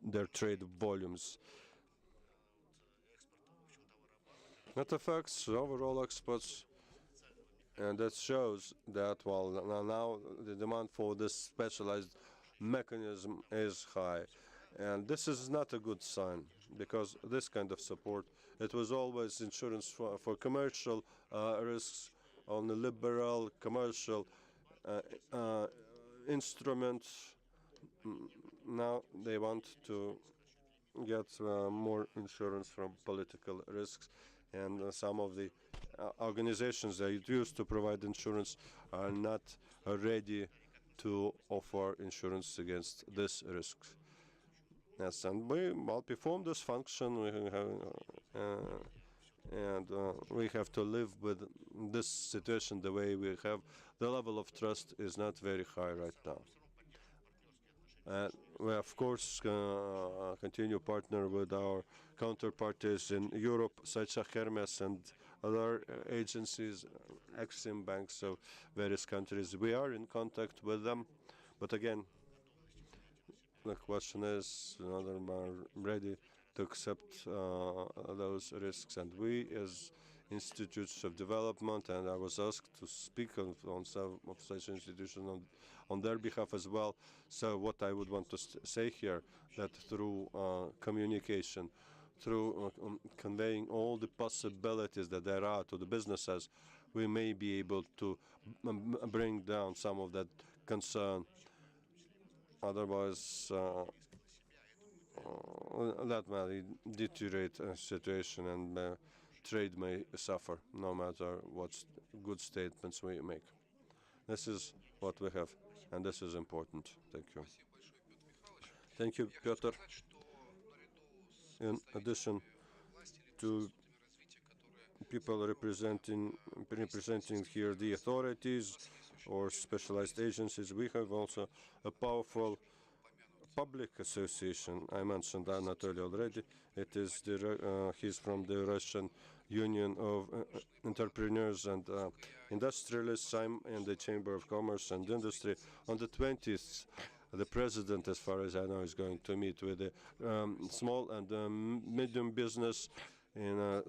their trade volumes. That affects overall exports, and that shows that, well, now the demand for this specialized mechanism is high. And this is not a good sign, because this kind of support, it was always insurance for commercial risks on the liberal commercial instrument. Now they want to get more insurance from political risks, and some of the organizations that used to provide insurance are not ready to offer insurance against this risk. Yes, and we perform this function. We have to live with this situation the way we have. The level of trust is not very high right now. We, of course, continue partner with our counterparties in Europe, such as Hermes and other agencies, Exim banks of various countries. We are in contact with them, but again, the question is whether they are ready to accept those risks. And we, as institutes of development, and I was asked to speak on some of such institutions on their behalf as well. So what I would want to say here, that through communication, through conveying all the possibilities that there are to the businesses, we may be able to bring down some of that concern. Otherwise, that may deteriorate a situation, and trade may suffer, no matter what good statements we make. This is what we have, and this is important. Thank you. Thank you, Piotr. In addition to people representing here the authorities or specialized agencies, we have also a powerful public association. I mentioned Anatoly already. It is he's from the Russian Union of Entrepreneurs and Industrialists. I'm in the Chamber of Commerce and Industry. On the 20th, the president, as far as I know, is going to meet with the small and medium business in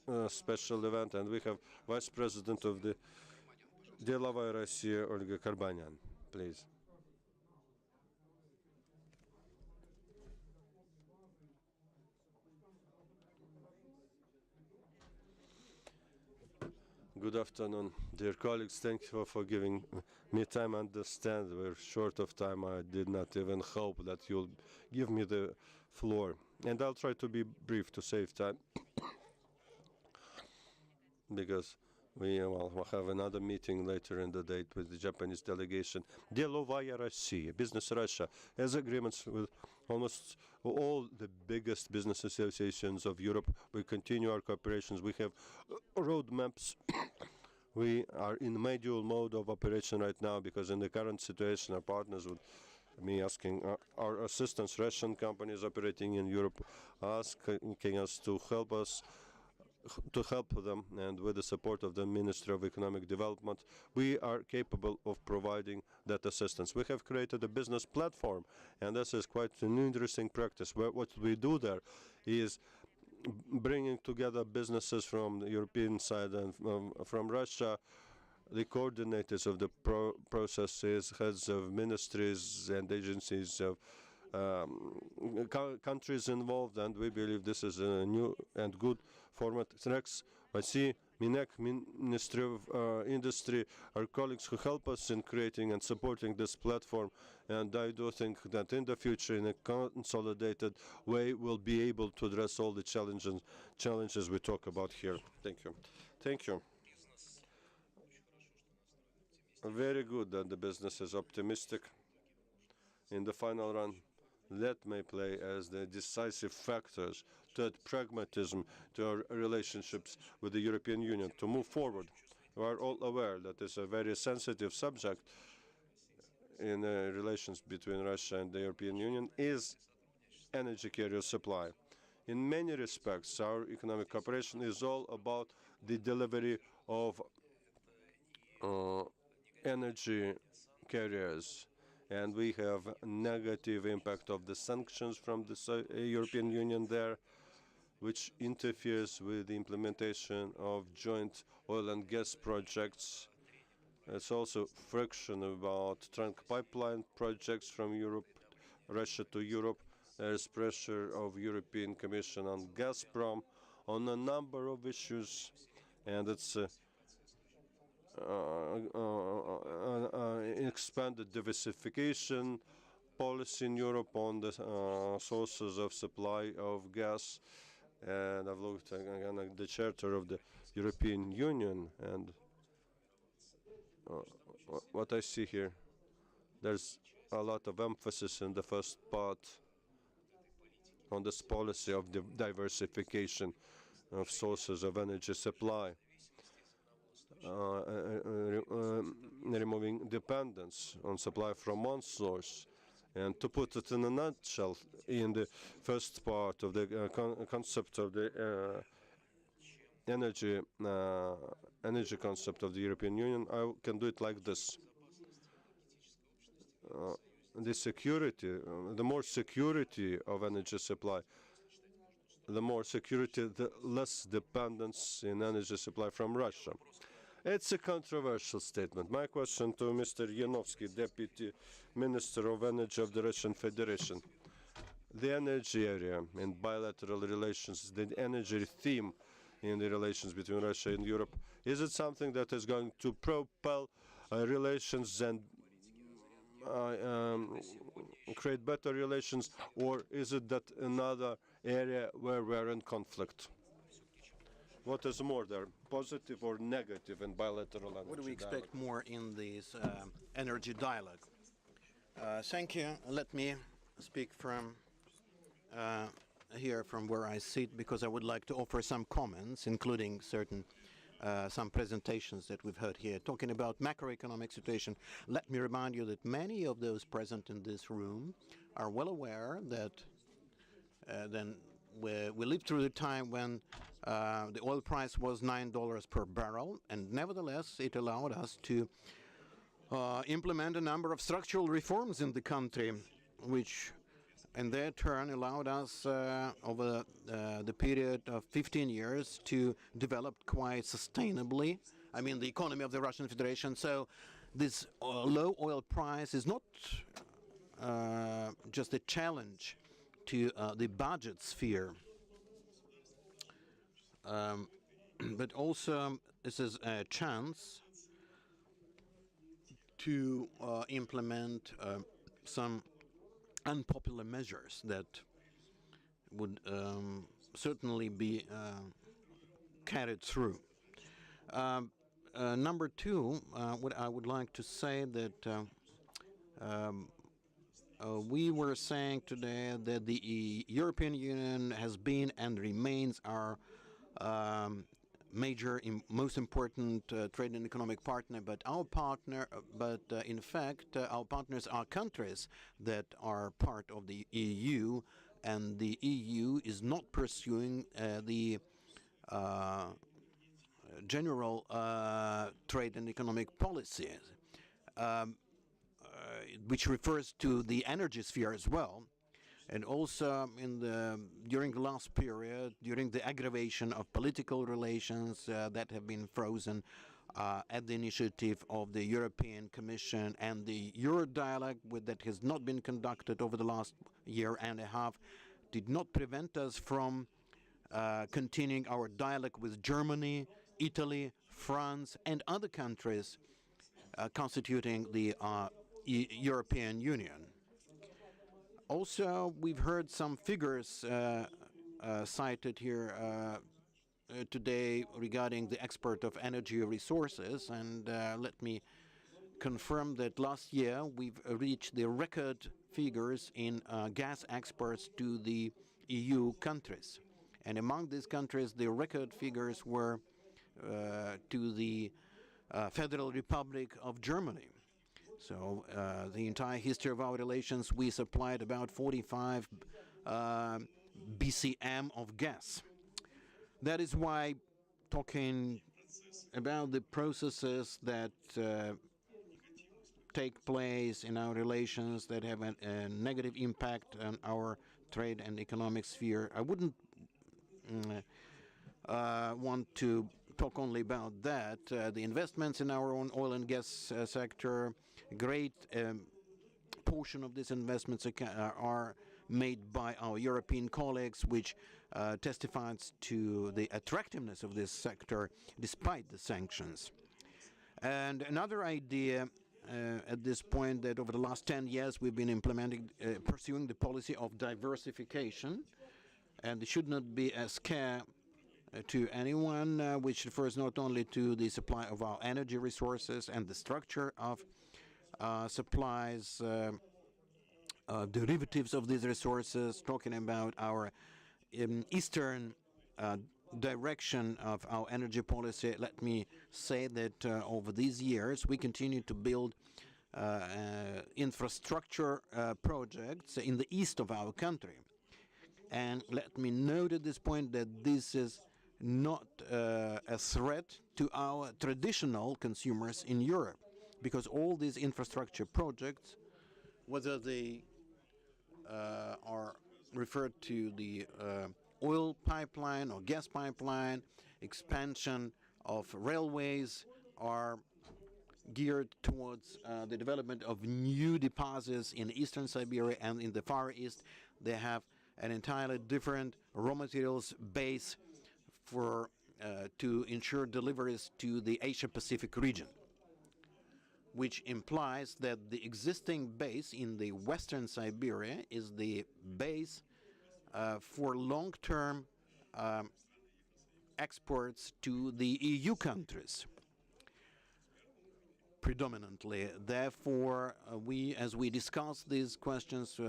a special event, and we have Vice President of the Delovaya Russia, Olga Karbanyan. Please. Good afternoon, dear colleagues. Thank you for giving me time. I understand we're short of time. I did not even hope that you'll give me the floor. And I'll try to be brief to save time. Because we will have another meeting later in the date with the Japanese delegation. Delovaya Russia, Business Russia, has agreements with almost all the biggest business associations of Europe. We continue our cooperations. We have roadmaps. We are in manual mode of operation right now because in the current situation, our partners would me asking our assistance, Russian companies operating in Europe, asking us to help them, and with the support of the Ministry of Economic Development, we are capable of providing that assistance. We have created a business platform, and this is quite an interesting practice. What we do there is bringing together businesses from the European side and from Russia, the coordinators of the processes, heads of ministries and agencies of countries involved, and we believe this is a new and good format. Next, I see MINEC, Ministry of Industry, our colleagues who help us in creating and supporting this platform, and I do think that in the future, in a consolidated way, we'll be able to address all the challenges we talk about here. Thank you. Thank you. Very good that the business is optimistic. In the final run, that may play as the decisive factors to add pragmatism to our relationships with the European Union to move forward. We are all aware that it's a very sensitive subject in relations between Russia and the European Union is energy carrier supply. In many respects, our economic cooperation is all about the delivery of energy carriers, and we have a negative impact of the sanctions from the European Union there, which interferes with the implementation of joint oil and gas projects. It's also friction about trunk pipeline projects from Russia to Europe. There's pressure of European Commission on Gazprom on a number of issues, and it's expanded diversification policy in Europe on the sources of supply of gas. And I've looked again at the Charter of the European Union, and what I see here, there's a lot of emphasis in the first part on this policy of the diversification of sources of energy supply. Removing dependence on supply from one source. And to put it in a nutshell, in the first part of the concept of the energy concept of the European Union, I can do it like this. The security, the more security of energy supply, the more security, the less dependence in energy supply from Russia. It's a controversial statement. My question to Mr. Yanovsky, Deputy Minister of Energy of the Russian Federation. The energy area in bilateral relations, the energy theme in the relations between Russia and Europe, is it something that is going to propel relations and create better relations, or is it that another area where we're in conflict? What is more there, positive or negative in bilateral energy What do we expect dialogue? more in this energy dialogue? Thank you. Let me speak from here from where I sit, because I would like to offer some comments, including some presentations that we've heard here. Talking about macroeconomic situation, let me remind you that many of those present in this room are well aware that then we lived through the time when the oil price was $9 per barrel, and nevertheless it allowed us to implement a number of structural reforms in the country, which in their turn allowed us over the period of 15 years to develop quite sustainably, I mean, the economy of the Russian Federation. So this low oil price is not just a challenge to the budget sphere, but also this is a chance to implement some unpopular measures that would certainly be carried through. Number two, what I would like to say that we were saying today that the European Union has been and remains our major, most important trade and economic partner, but in fact, our partners are countries that are part of the EU, and the EU is not pursuing the general trade and economic policies, which refers to the energy sphere as well. And also during the last period, during the aggravation of political relations that have been frozen at the initiative of the European Commission, and the Euro dialogue that has not been conducted over the last year and a half, did not prevent us from continuing our dialogue with Germany, Italy, France, and other countries constituting the European Union. Also, we've heard some figures cited here today regarding the export of energy resources, and let me confirm that last year we've reached the record figures in gas exports to the EU countries. And among these countries, the record figures were to the Federal Republic of Germany. So the entire history of our relations, we supplied about 45 BCM of gas. That is why talking about the processes that take place in our relations that have a negative impact on our trade and economic sphere, I wouldn't want to talk only about that. The investments in our own oil and gas sector, a great portion of these investments are made by our European colleagues, which testifies to the attractiveness of this sector despite the sanctions. And another idea at this point, that over the last 10 years we've been pursuing the policy of diversification, and it should not be a scare to anyone, which refers not only to the supply of our energy resources and the structure of supplies, derivatives of these resources, talking about our eastern direction of our energy policy. Let me say that over these years we continue to build infrastructure projects in the east of our country. And let me note at this point that this is not a threat to our traditional consumers in Europe, because all these infrastructure projects, whether they are referred to the oil pipeline or gas pipeline, expansion of railways, are geared towards the development of new deposits in eastern Siberia and in the Far East. They have an entirely different raw materials base for to ensure deliveries to the Asia-Pacific region, which implies that the existing base in the Western Siberia is the base for long-term exports to the EU countries predominantly. Therefore, as we discuss these questions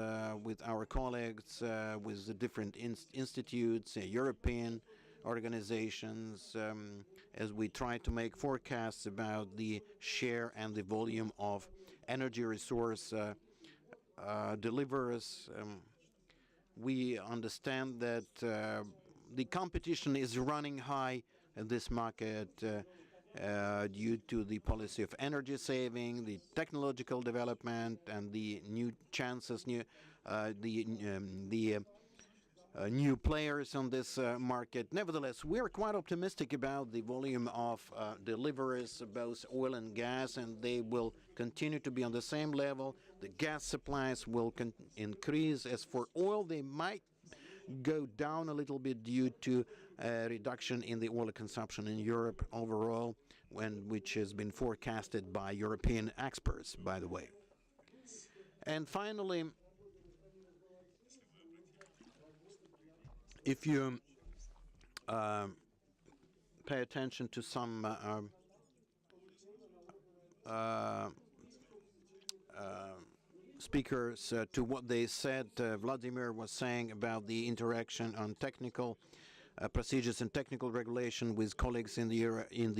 with our colleagues, with the different institutes, European organizations, as we try to make forecasts about the share and the volume of energy resource deliverers, we understand that the competition is running high in this market due to the policy of energy saving, the technological development, and the new chances, new players on this market. Nevertheless, we are quite optimistic about the volume of deliveries, both oil and gas, and they will continue to be on the same level. The gas supplies will increase. As for oil, they might go down a little bit due to a reduction in the oil consumption in Europe overall, which has been forecasted by European experts, by the way. And finally, if you pay attention to some speakers, to what they said, Vladimir was saying about the interaction on technical procedures and technical regulation with colleagues in the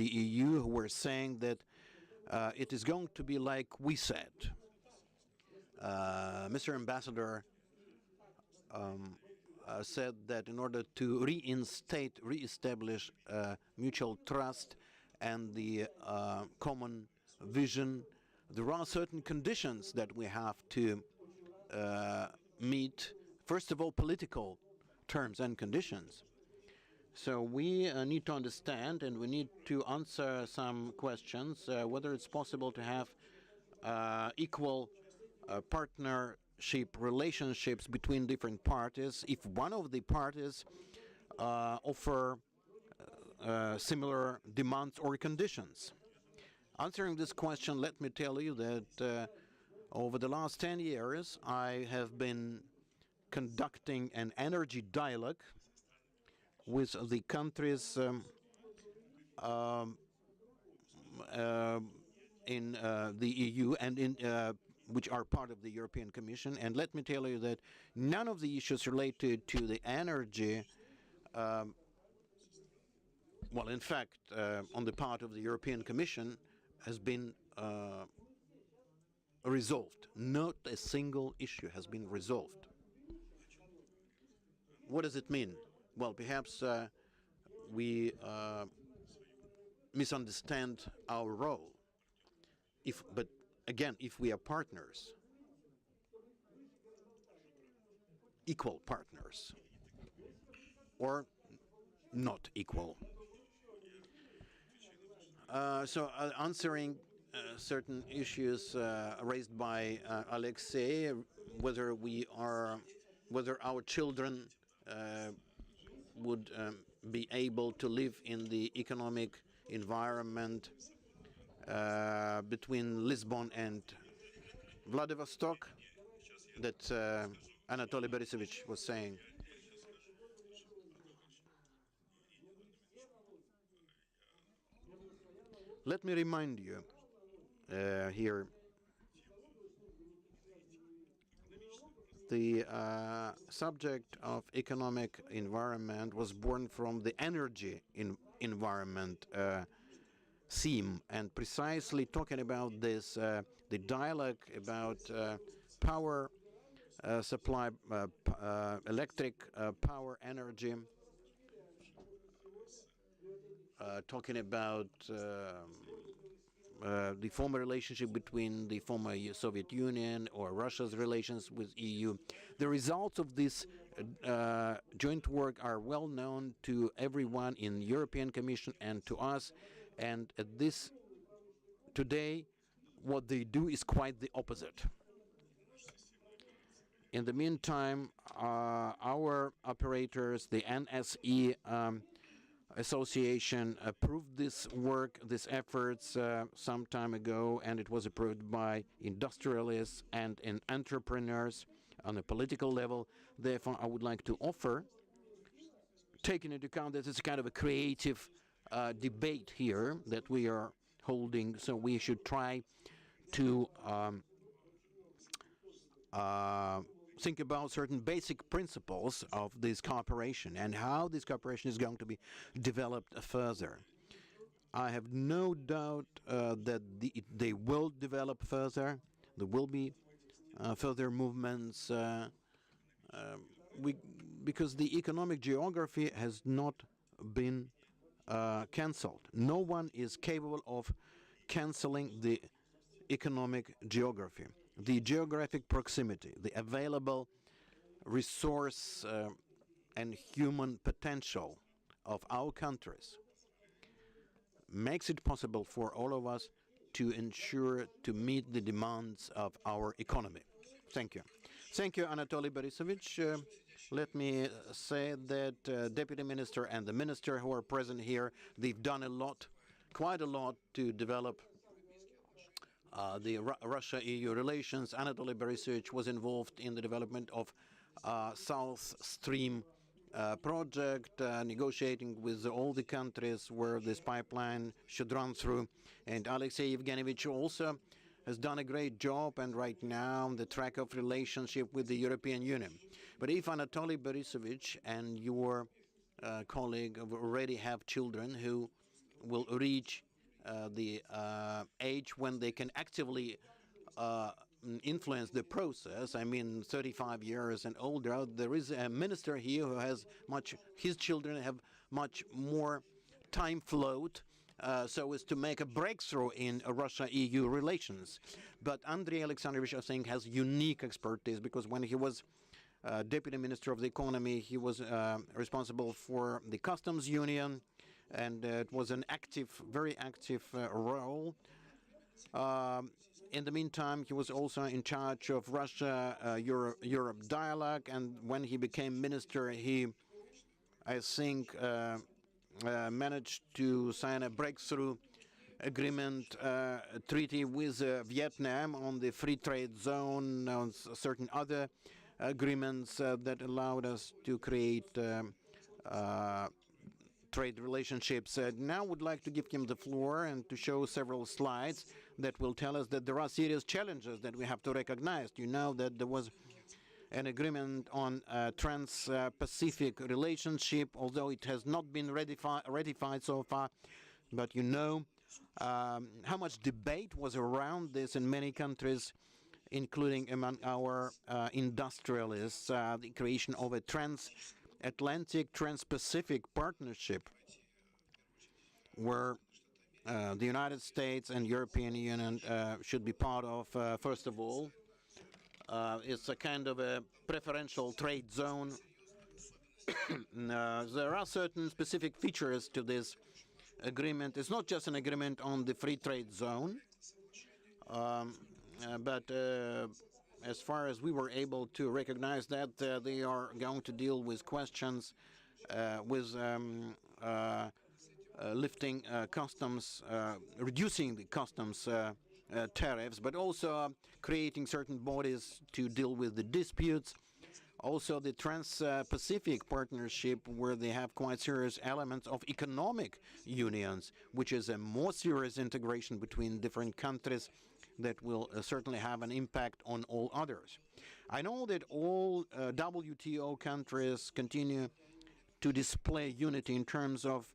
EU, who were saying that it is going to be like we said. Mr. Ambassador said that in order to re-establish mutual trust and the common vision, there are certain conditions that we have to meet. First of all, political terms and conditions. So we need to understand, and we need to answer some questions, whether it's possible to have equal partnership relationships between different parties if one of the parties offer similar demands or conditions. Answering this question, let me tell you that over the last 10 years, I have been conducting an energy dialogue with the countries in the EU and which are part of the European Commission. And let me tell you that none of the issues related to the energy, well, in fact, on the part of the European Commission, has been resolved. Not a single issue has been resolved. What does it mean? Well, perhaps we misunderstand our role. But again, if we are partners, equal partners, or not equal. So answering certain issues raised by Alexei, whether our children would be able to live in the economic environment between Lisbon and Vladivostok that Anatoly Borisovich was saying. Let me remind you here, the subject of economic environment was born from the energy environment theme, and precisely talking about this, the dialogue about power supply, electric power energy, talking about the former relationship between the former Soviet Union or Russia's relations with EU. The results of this joint work are well known to everyone in the European Commission and to us, and at this today what they do is quite the opposite. In the meantime, our operators, the NSE Association, approved this work, these efforts some time ago, and it was approved by industrialists and entrepreneurs on a political level. Therefore, I would like to offer, taking into account that it's a kind of a creative debate here that we are holding, so we should try to think about certain basic principles of this cooperation and how this cooperation is going to be developed further. I have no doubt that they will develop further. There will be further movements because the economic geography has not been cancelled. No one is capable of cancelling the economic geography. The geographic proximity, the available resource and human potential of our countries makes it possible for all of us to ensure to meet the demands of our economy. Thank you. Thank you, Anatoly Borisovich. Let me say that Deputy Minister and the Minister who are present here, they've done a lot, quite a lot to develop the Russia-EU relations. Anatoly Borisovich was involved in the development of South Stream project, negotiating with all the countries where this pipeline should run through. And Alexei Evgenyevich also has done a great job, and right now on the track of relationship with the European Union. But if Anatoly Borisovich and your colleague already have children who will reach the age when they can actively influence the process, I mean 35 years and older, there is a minister here who has his children have much more time float so as to make a breakthrough in Russia-EU relations. But Andrey Alexandrovich, I think, has unique expertise because when he was Deputy Minister of the Economy, he was responsible for the customs union, and it was an active, very active role. In the meantime, he was also in charge of Russia-Europe dialogue, and when he became minister, he, I think, managed to sign a breakthrough agreement treaty with Vietnam on the free trade zone, on certain other agreements that allowed us to create trade relationships. Now I would like to give him the floor and to show several slides that will tell us that there are serious challenges that we have to recognize. You know that there was an agreement on Trans-Pacific relationship, although it has not been ratified so far. But you know how much debate was around this in many countries, including among our industrialists, the creation of a Transatlantic, Trans-Pacific partnership where the United States and European Union should be part of, first of all. It's a kind of a preferential trade zone. There are certain specific features to this agreement. It's not just an agreement on the free trade zone, but as far as we were able to recognize that they are going to deal with questions with lifting customs, reducing the customs tariffs, but also creating certain bodies to deal with the disputes. Also the Trans-Pacific partnership, where they have quite serious elements of economic unions, which is a more serious integration between different countries that will certainly have an impact on all others. I know that all WTO countries continue to display unity in terms of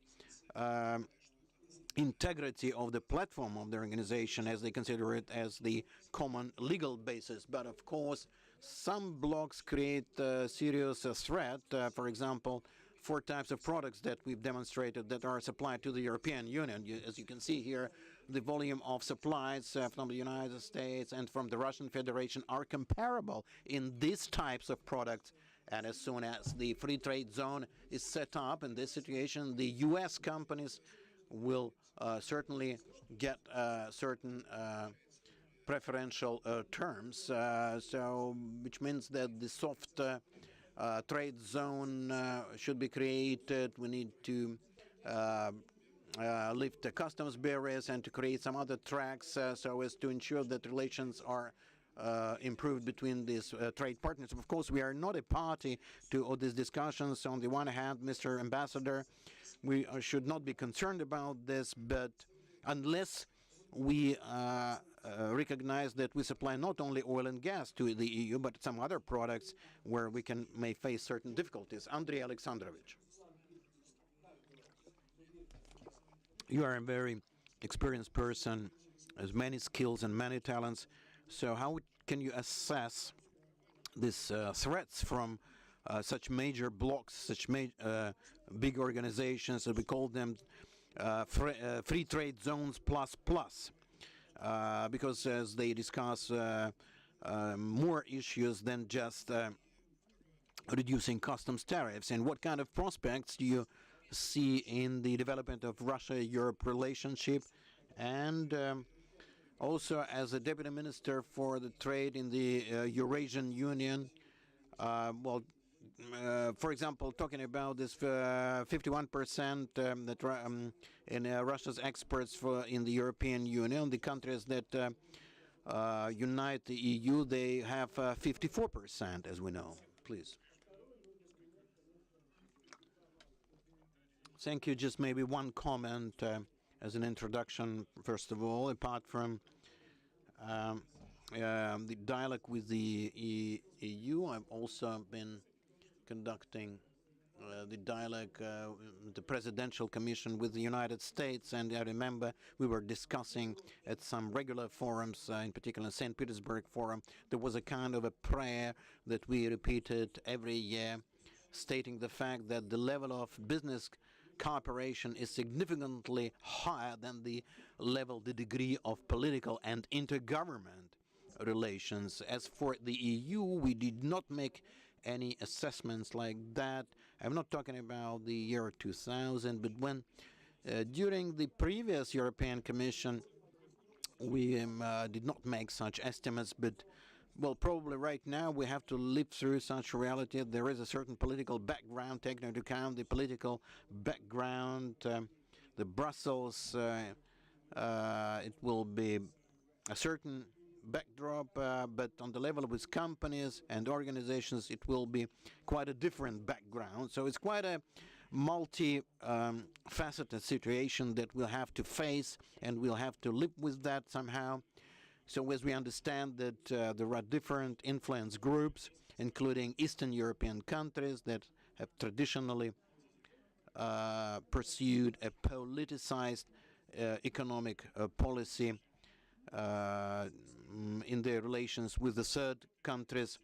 integrity of the platform of the organization, as they consider it as the common legal basis. But of course, some blocks create a serious threat. For example, 4 types of products that we've demonstrated that are supplied to the European Union. As you can see here, the volume of supplies from the United States and from the Russian Federation are comparable in these types of products. And as soon as the free trade zone is set up in this situation, the U.S. companies will certainly get certain preferential terms, so which means that the soft trade zone should be created. We need to lift the customs barriers and to create some other tracks so as to ensure that relations are improved between these trade partners. Of course, we are not a party to all these discussions. On the one hand, Mr. Ambassador, we should not be concerned about this, but unless we recognize that we supply not only oil and gas to the EU, but some other products where we may face certain difficulties. Andrey Alexandrovich. You are a very experienced person, has many skills and many talents. So how can you assess these threats from such major blocs, such big organizations, that we call them free trade zones plus, because as they discuss more issues than just reducing customs tariffs? And what kind of prospects do you see in the development of Russia-Europe relationship? And also, as a deputy minister for the trade in the Eurasian Union, for example, talking about this 51% that in Russia's exports in the European Union, the countries that unite the EU, they have 54%, as we know. Please. Thank you. Just maybe one comment as an introduction, first of all. Apart from the dialogue with the EU, I've also been conducting the dialogue the Presidential Commission with the United States, and I remember we were discussing at some regular forums, in particular St. Petersburg Forum. There was a kind of a prayer that we repeated every year, stating the fact that the level of business cooperation is significantly higher than the level, the degree of political and intergovernment relations. As for the EU, we did not make any assessments like that. I'm not talking about the year 2000, but when during the previous European Commission, we did not make such estimates, but well, probably right now we have to live through such reality. There is a certain political background, taking into account the political background, the Brussels, it will be a certain backdrop, but on the level with companies and organizations, it will be quite a different background. So it's quite a multi-faceted situation that we'll have to face, and we'll have to live with that somehow. So as we understand that there are different influence groups, including Eastern European countries that have traditionally pursued a politicized economic policy in their relations with the third countries.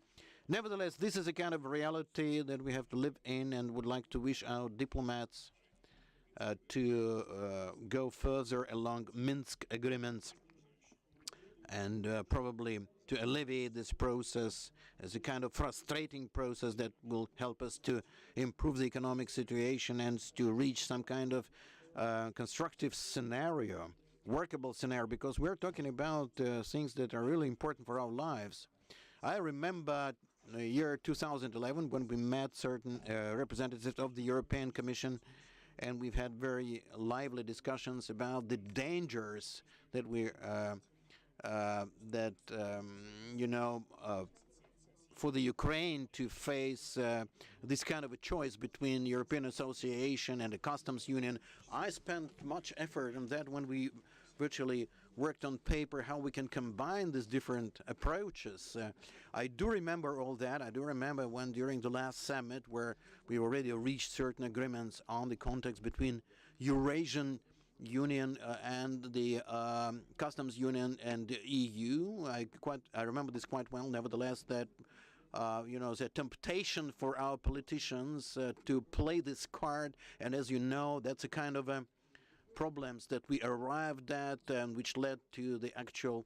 Nevertheless, this is a kind of reality that we have to live in, and would like to wish our diplomats to go further along Minsk agreements, and probably to alleviate this process as a kind of frustrating process that will help us to improve the economic situation and to reach some kind of constructive scenario, workable scenario, because we're talking about things that are really important for our lives. I remember the year 2011 when we met certain representatives of the European Commission, and we've had very lively discussions about the dangers that for the Ukraine to face this kind of a choice between European association and a customs union. I spent much effort on that when we virtually worked on paper how we can combine these different approaches. I do remember all that. I do remember when during the last summit where we already reached certain agreements on the context between Eurasian Union and the customs union and the EU. I remember this quite well. Nevertheless, that the temptation for our politicians to play this card, and as you know, that's a kind of problems that we arrived at, and which led to the actual,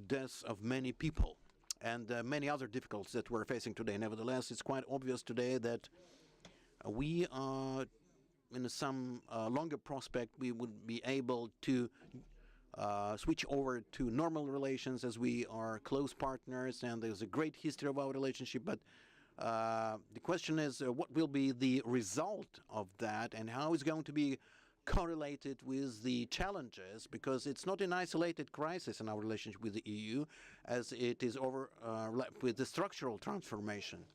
deaths of many people, and many other difficulties that we're facing today. Nevertheless, it's quite obvious today that we are in some longer prospect, we would be able to switch over to normal relations, as we are close partners and there's a great history of our relationship. But the question is, what will be the result of that, and how it's going to be correlated with the challenges, because it's not an isolated crisis in our relationship with the EU, as it is overlapped with the structural transformation.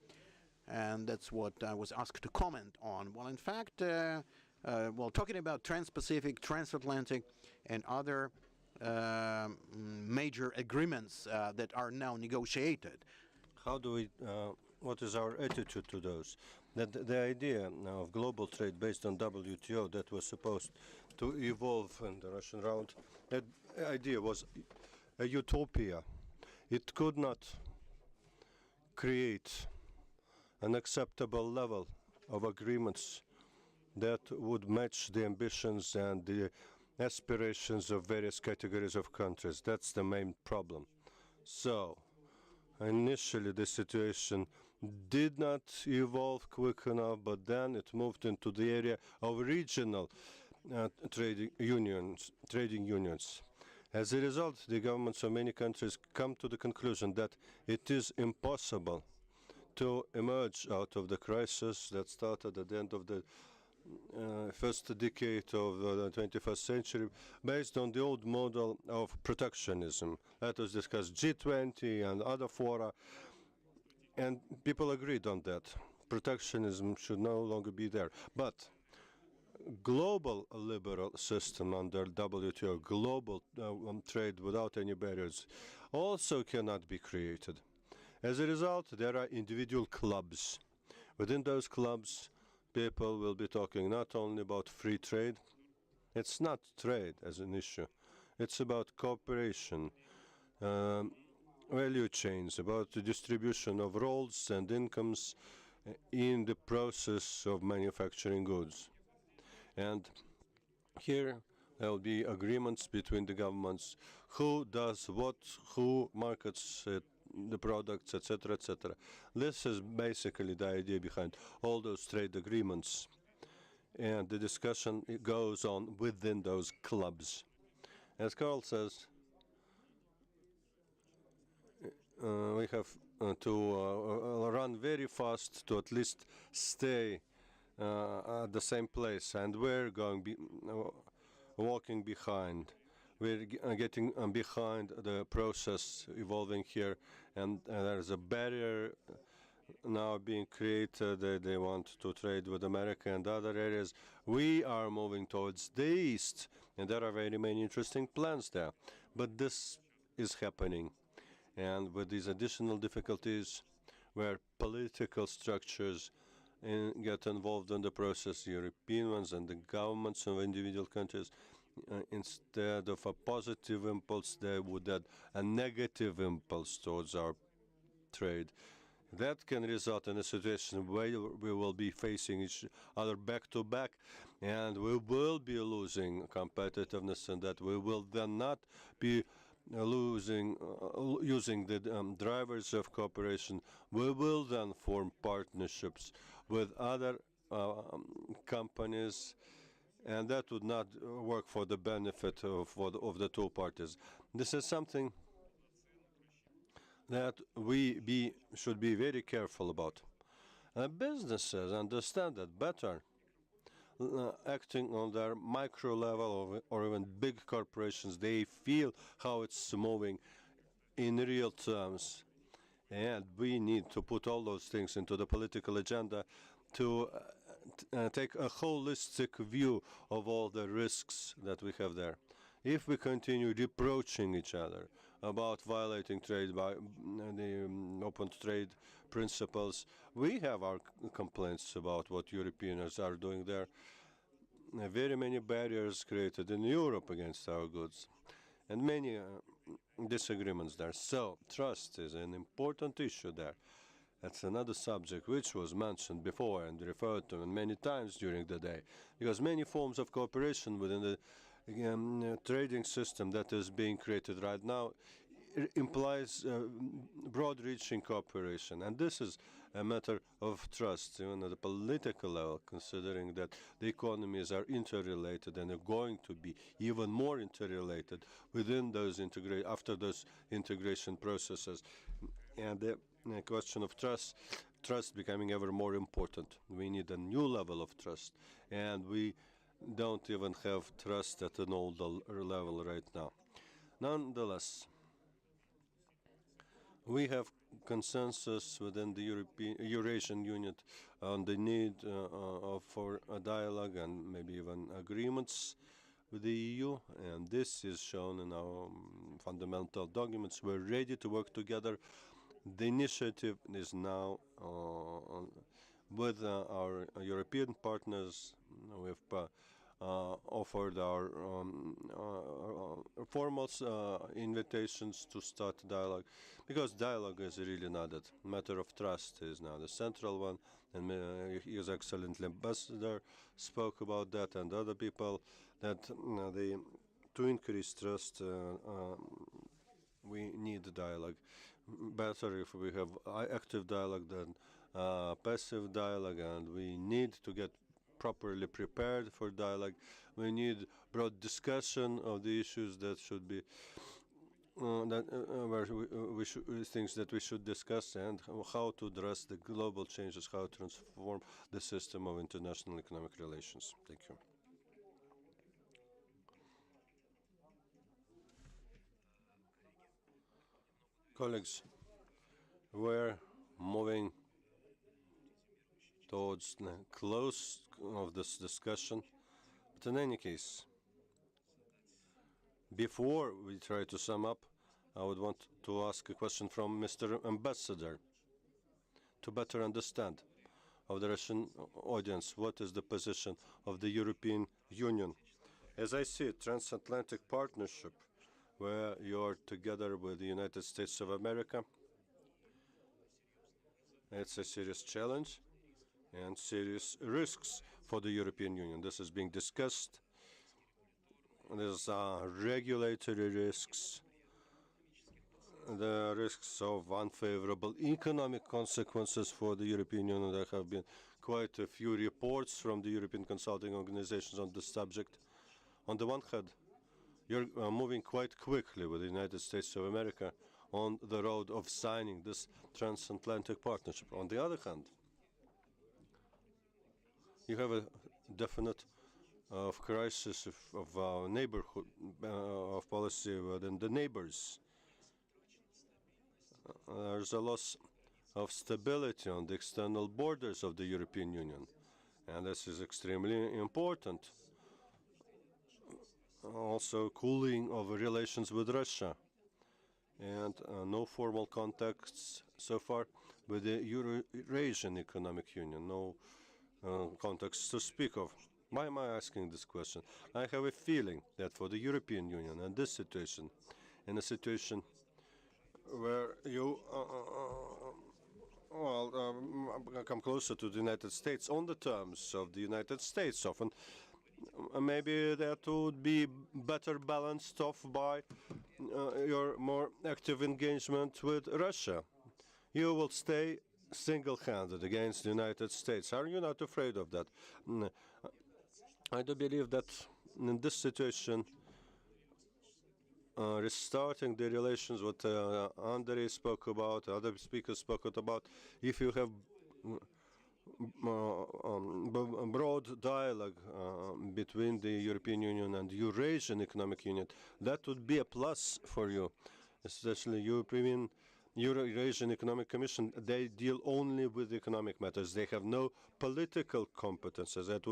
And that's what I was asked to comment on. Well, in fact, talking about Trans-Pacific, Transatlantic, and other major agreements that are now negotiated. How do we, what is our attitude to those? That the idea of global trade based on WTO that was supposed to evolve in the Russian round, that idea was a utopia. It could not create an acceptable level of agreements that would match the ambitions and the aspirations of various categories of countries. That's the main problem. So, initially the situation did not evolve quick enough, but then it moved into the area of regional trading unions. As a result, the governments of many countries come to the conclusion that it is impossible to emerge out of the crisis that started at the end of the first decade of the 21st century based on the old model of protectionism. Let us discuss G20 and other fora, and people agreed on that. Protectionism should no longer be there. But global liberal system under WTO, global trade without any barriers, also cannot be created. As a result, there are individual clubs. Within those clubs, people will be talking not only about free trade. It's not trade as an issue. It's about cooperation, value chains, about the distribution of roles and incomes in the process of manufacturing goods. And here there will be agreements between the governments, who does what, who markets it, the products, etc., etc. This is basically the idea behind all those trade agreements. And the discussion goes on within those clubs. As Carl says, we have to run very fast to at least stay at the same place, and we're going walking behind. We're getting behind the process evolving here, and there's a barrier now being created. They want to trade with America and other areas. We are moving towards the east, and there are very many interesting plans there. But this is happening, and with these additional difficulties, where political structures get involved in the process, European ones and the governments of individual countries, instead of a positive impulse, they would add a negative impulse towards our trade. That can result in a situation where we will be facing each other back to back, and we will be losing competitiveness, and that we will then not be using the drivers of cooperation. We will then form partnerships with other companies, and that would not work for the benefit of the two parties. This is something that we should be very careful about. Businesses understand that better, acting on their micro level or even big corporations. They feel how it's moving in real terms. And we need to put all those things into the political agenda to take a holistic view of all the risks that we have there. If we continue reproaching each other about violating trade by the open trade principles, we have our complaints about what Europeans are doing there. Very many barriers created in Europe against our goods, and many disagreements there. So trust is an important issue there. That's another subject which was mentioned before and referred to many times during the day, because many forms of cooperation within the trading system that is being created right now implies broad-reaching cooperation, and this is a matter of trust, even at the political level, considering that the economies are interrelated and are going to be even more interrelated within those after those integration processes, and the question of trust becoming ever more important. We need a new level of trust, and we don't even have trust at an older level right now. Nonetheless, we have consensus within the Eurasian Union on the need for a dialogue and maybe even agreements with the EU, and this is shown in our fundamental documents. We're ready to work together. The initiative is now with our European partners. We've offered our formal invitations to start dialogue, because dialogue is really not a matter of trust is now the central one, and His Excellency Ambassador spoke about that, and other people, that to increase trust we need dialogue. Better if we have active dialogue than passive dialogue, and we need to get properly prepared for dialogue. We need broad discussion of the issues that should be things that we should discuss, and how to address the global changes, how to transform the system of international economic relations. Thank you. Colleagues, we're moving towards the close of this discussion. But in any case, before we try to sum up, I would want to ask a question from Mr. Ambassador to better understand of the Russian audience what is the position of the European Union. As I see it, Transatlantic partnership, where you're together with the United States of America, it's a serious challenge and serious risks for the European Union. This is being discussed. There's regulatory risks, the risks of unfavorable economic consequences for the European Union. There have been quite a few reports from the European consulting organizations on this subject. On the one hand, you're moving quite quickly with the United States of America on the road of signing this transatlantic partnership. On the other hand, you have a definite crisis of neighborhood of policy within the neighbors. There's a loss of stability on the external borders of the European Union, and this is extremely important. Also, cooling of relations with Russia, and no formal contacts so far with the Eurasian Economic Union, no contacts to speak of. Why am I asking this question? I have a feeling that for the European Union and this situation, in a situation where you come closer to the United States on the terms of the United States often, maybe that would be better balanced off by your more active engagement with Russia. You will stay single-handed against the United States. Are you not afraid of that? I do believe that in this situation, restarting the relations what Andrey spoke about, other speakers spoke about, if you have broad dialogue between the European Union and Eurasian Economic Union, that would be a plus for you, especially Eurasian Economic Commission. They deal only with economic matters. They have no political competences. That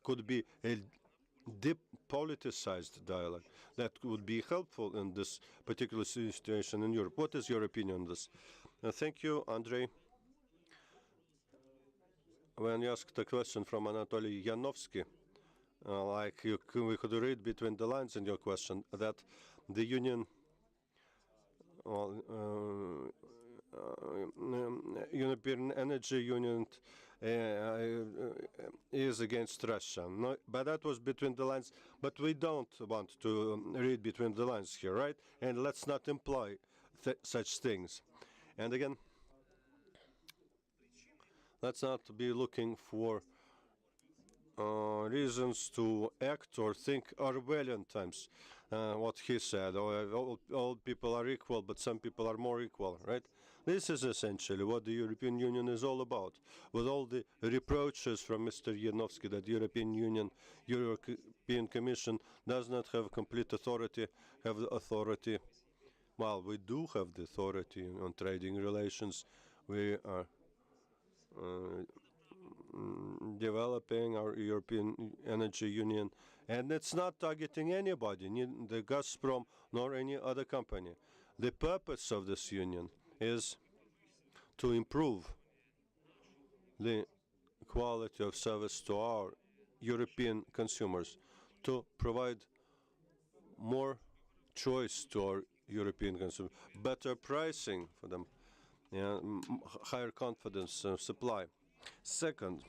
could be a depoliticized dialogue that would be helpful in this particular situation in Europe. What is your opinion on this? Thank you, Andrey. When you asked a question from Anatoly Yanovsky, we could read between the lines in your question that the Union, European Energy Union is against Russia. No, but that was between the lines. But we don't want to read between the lines here, right? And let's not imply such things. And again, let's not be looking for reasons to act or think Orwellian times. What he said, all people are equal, but some people are more equal, right? This is essentially what the European Union is all about. With all the reproaches from Mr. Yanovsky that European Union, European Commission does not have complete authority, well, we do have the authority on trading relations. We are developing our European Energy Union, and it's not targeting anybody, neither Gazprom nor any other company. The purpose of this union is to improve the quality of service to our European consumers, to provide more choice to our European consumers, better pricing for them, higher confidence supply. Second,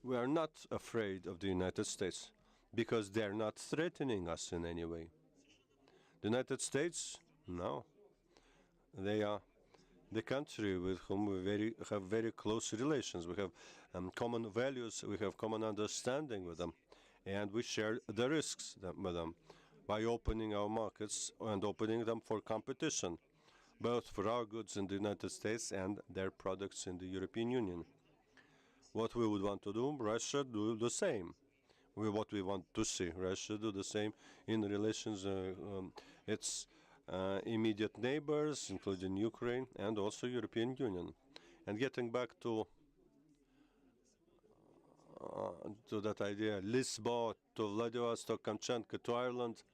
we are not afraid of the United States because they're not threatening us in any way. The United States, no. They are the country with whom we have very close relations. We have common values, we have common understanding with them, and we share the risks with them by opening our markets and opening them for competition, both for our goods in the United States and their products in the European Union. What we would want to do, Russia do the same. What we want to see, Russia do the same in relations its immediate neighbors, including Ukraine and also European Union. And getting back to that idea, Lisbon to Vladivostok, Kamchatka to Ireland,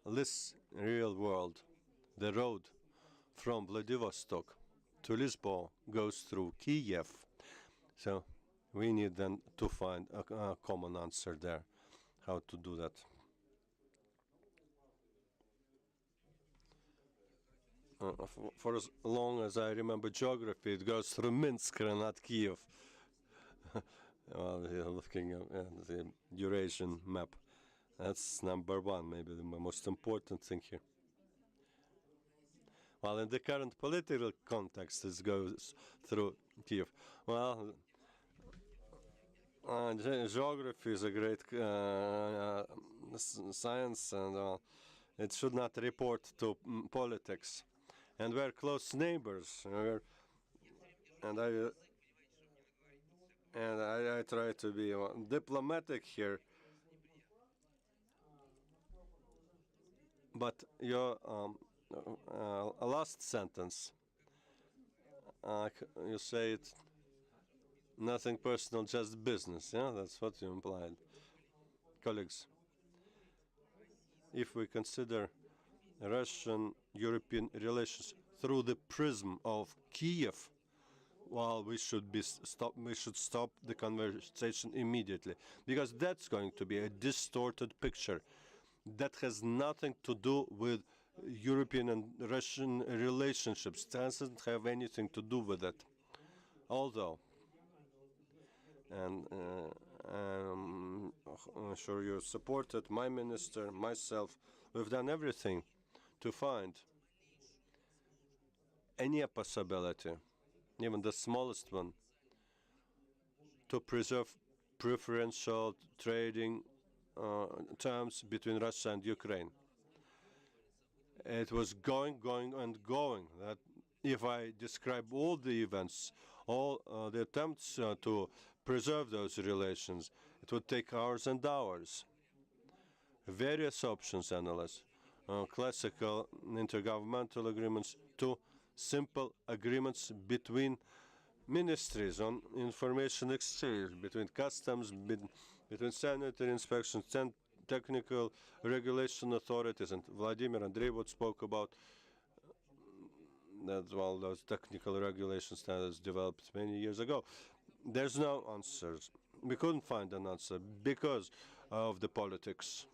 this real world, the road from Vladivostok to Lisbon goes through Kiev. So we need then to find a common answer there, how to do that. For as long as I remember geography, it goes through Minsk and not Kiev. Well, looking at the Eurasian map, that's number one, maybe the most important thing here. Well, in the current political context, it goes through Kiev. Well, geography is a great science, and it should not report to politics. And we're close neighbors, and I try to be diplomatic here. But your last sentence, you say it, nothing personal, just business. Yeah, that's what you implied. Colleagues, if we consider Russian-European relations through the prism of Kiev, well, we should stop the conversation immediately, because that's going to be a distorted picture that has nothing to do with European and Russian relationships. It doesn't have anything to do with it. Although, and I'm sure you supported my minister, myself, we've done everything to find any possibility, even the smallest one, to preserve preferential trading terms between Russia and Ukraine. It was going and going. That if I describe all the events, all the attempts to preserve those relations, it would take hours and hours. Various options analyzed, classical intergovernmental agreements to simple agreements between ministries on information exchange, between customs, between sanitary inspections, and technical regulation authorities. And Vladimir Andrey spoke about that, well, those technical regulation standards developed many years ago. There's no answers. We couldn't find an answer because of the politics.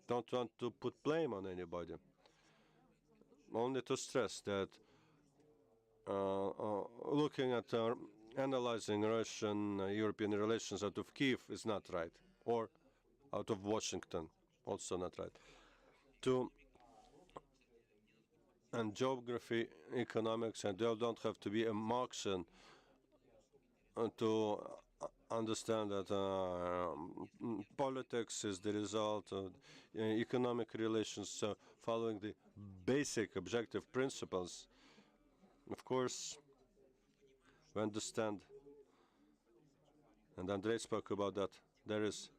Don't want to put blame on anybody. Only to stress that looking at analyzing Russian-European relations out of Kiev is not right, or out of Washington, also not right. To and geography, economics, and they don't have to be a Marxian to understand that politics is the result of economic relations, so following the basic objective principles. Of course, we understand, and Andrey spoke about that, there is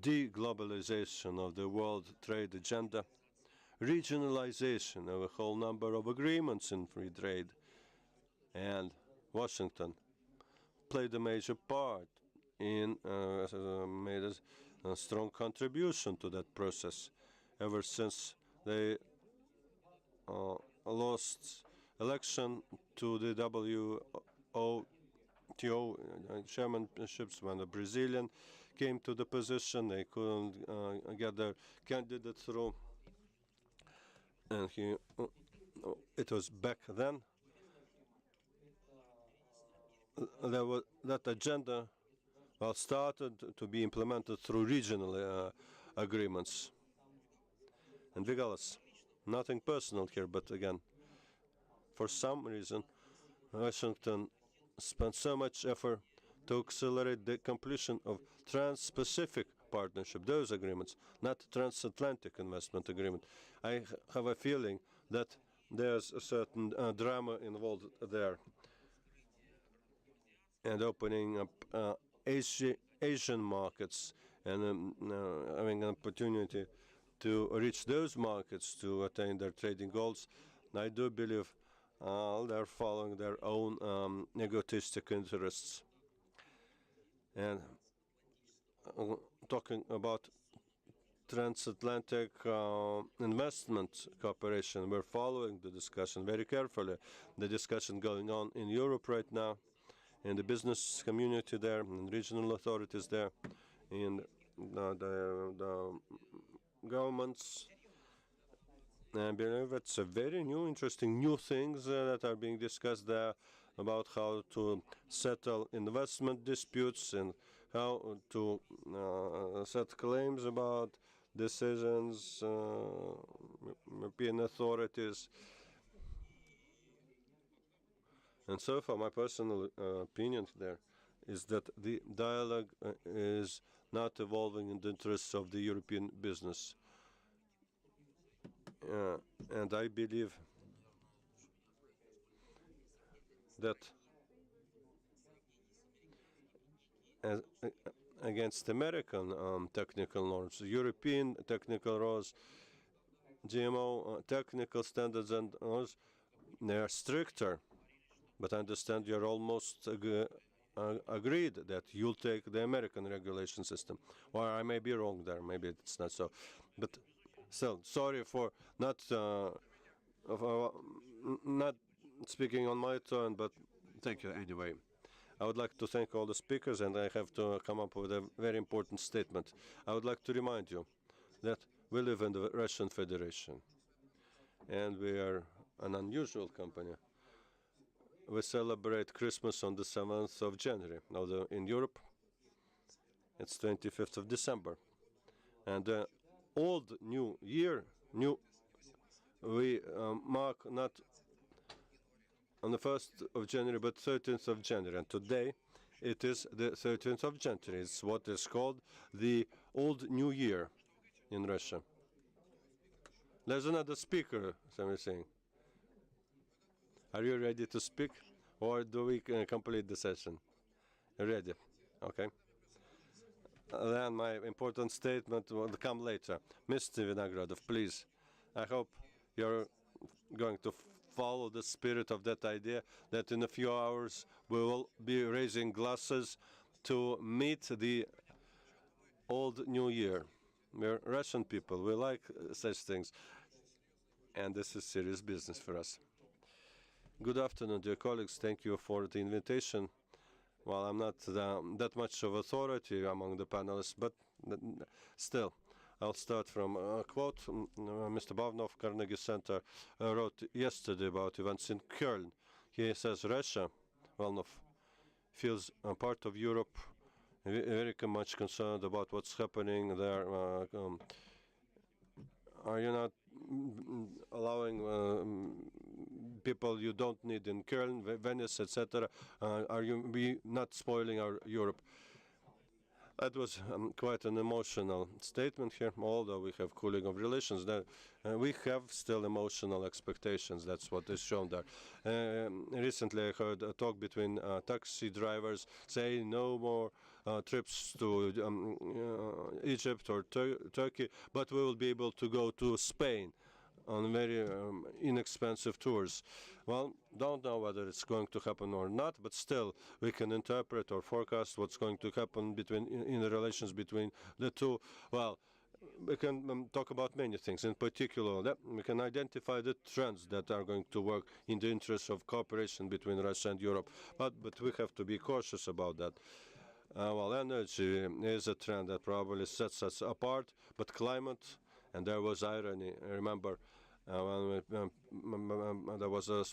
deglobalization of the world trade agenda, regionalization of a whole number of agreements in free trade, and Washington played a major part in made a strong contribution to that process ever since they lost election to the WTO chairmanships when the Brazilian came to the position. They couldn't get their candidate through, and it was back then that agenda started to be implemented through regional agreements. And regardless, nothing personal here, but again, for some reason, Washington spent so much effort to accelerate the completion of Trans-Pacific Partnership, those agreements, not Transatlantic Investment Agreement. I have a feeling that there's a certain drama involved there, and opening up Asian markets and having an opportunity to reach those markets to attain their trading goals. I do believe they're following their own egotistic interests. And talking about transatlantic investment cooperation, we're following the discussion very carefully. The discussion going on in Europe right now, in the business community there, and regional authorities there, in the governments. I believe it's a very new, interesting new things that are being discussed there about how to settle investment disputes and how to set claims about decisions, European authorities. And so far, my personal opinion there is that the dialogue is not evolving in the interests of the European business. And I believe that against American technical norms, European technical laws, GMO technical standards and laws, they are stricter. But I understand you're almost agreed that you'll take the American regulation system. Or I may be wrong there, maybe it's not so. But still, sorry for not speaking on my turn, but thank you anyway. I would like to thank all the speakers, and I have to come up with a very important statement. I would like to remind you that we live in the Russian Federation, and we are an unusual company. We celebrate Christmas on the 7th of January. Now, in Europe, it's 25th of December. And the old New Year, we mark not on the 1st of January, but 13th of January. And today, it is the 13th of January. It's what is called the Old New Year in Russia. There's another speaker, somebody saying. Are you ready to speak, or do we complete the session? Ready? Okay. Then my important statement will come later. Mr. Vinogradov, please. I hope you're going to follow the spirit of that idea that in a few hours we will be raising glasses to meet the old New Year. We're Russian people. We like such things. And this is serious business for us. Good afternoon, dear colleagues. Thank you for the invitation. Well, I'm not that much of authority among the panelists, but still, I'll start from a quote Mr. Bavnov, Carnegie Center, wrote yesterday about events in Köln. He says Russia, Bavnov, feels a part of Europe, very much concerned about what's happening there. Are you not allowing people you don't need in Köln, Venice, etc. Are we not spoiling our Europe? That was quite an emotional statement here, although we have cooling of relations. We have still emotional expectations. That's what is shown there. Recently, I heard a talk between taxi drivers saying no more trips to Egypt or Turkey, but we will be able to go to Spain on very inexpensive tours. Well, don't know whether it's going to happen or not, but still we can interpret or forecast what's going to happen in the relations between the two. Well, we can talk about many things. In particular, we can identify the trends that are going to work in the interest of cooperation between Russia and Europe, but we have to be cautious about that. Well, energy is a trend that probably sets us apart, but climate, and there was irony, remember, when there was a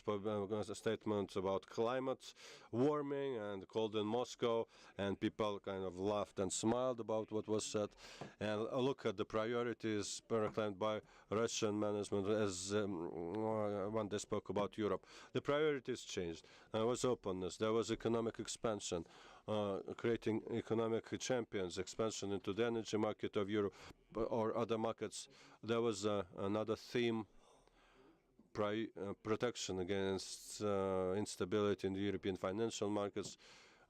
statement about climate warming and cold in Moscow, and people kind of laughed and smiled about what was said. And look at the priorities proclaimed by Russian management as when they spoke about Europe. The priorities changed. There was openness, there was economic expansion, creating economic champions, expansion into the energy market of Europe or other markets. There was another theme, protection against instability in the European financial markets,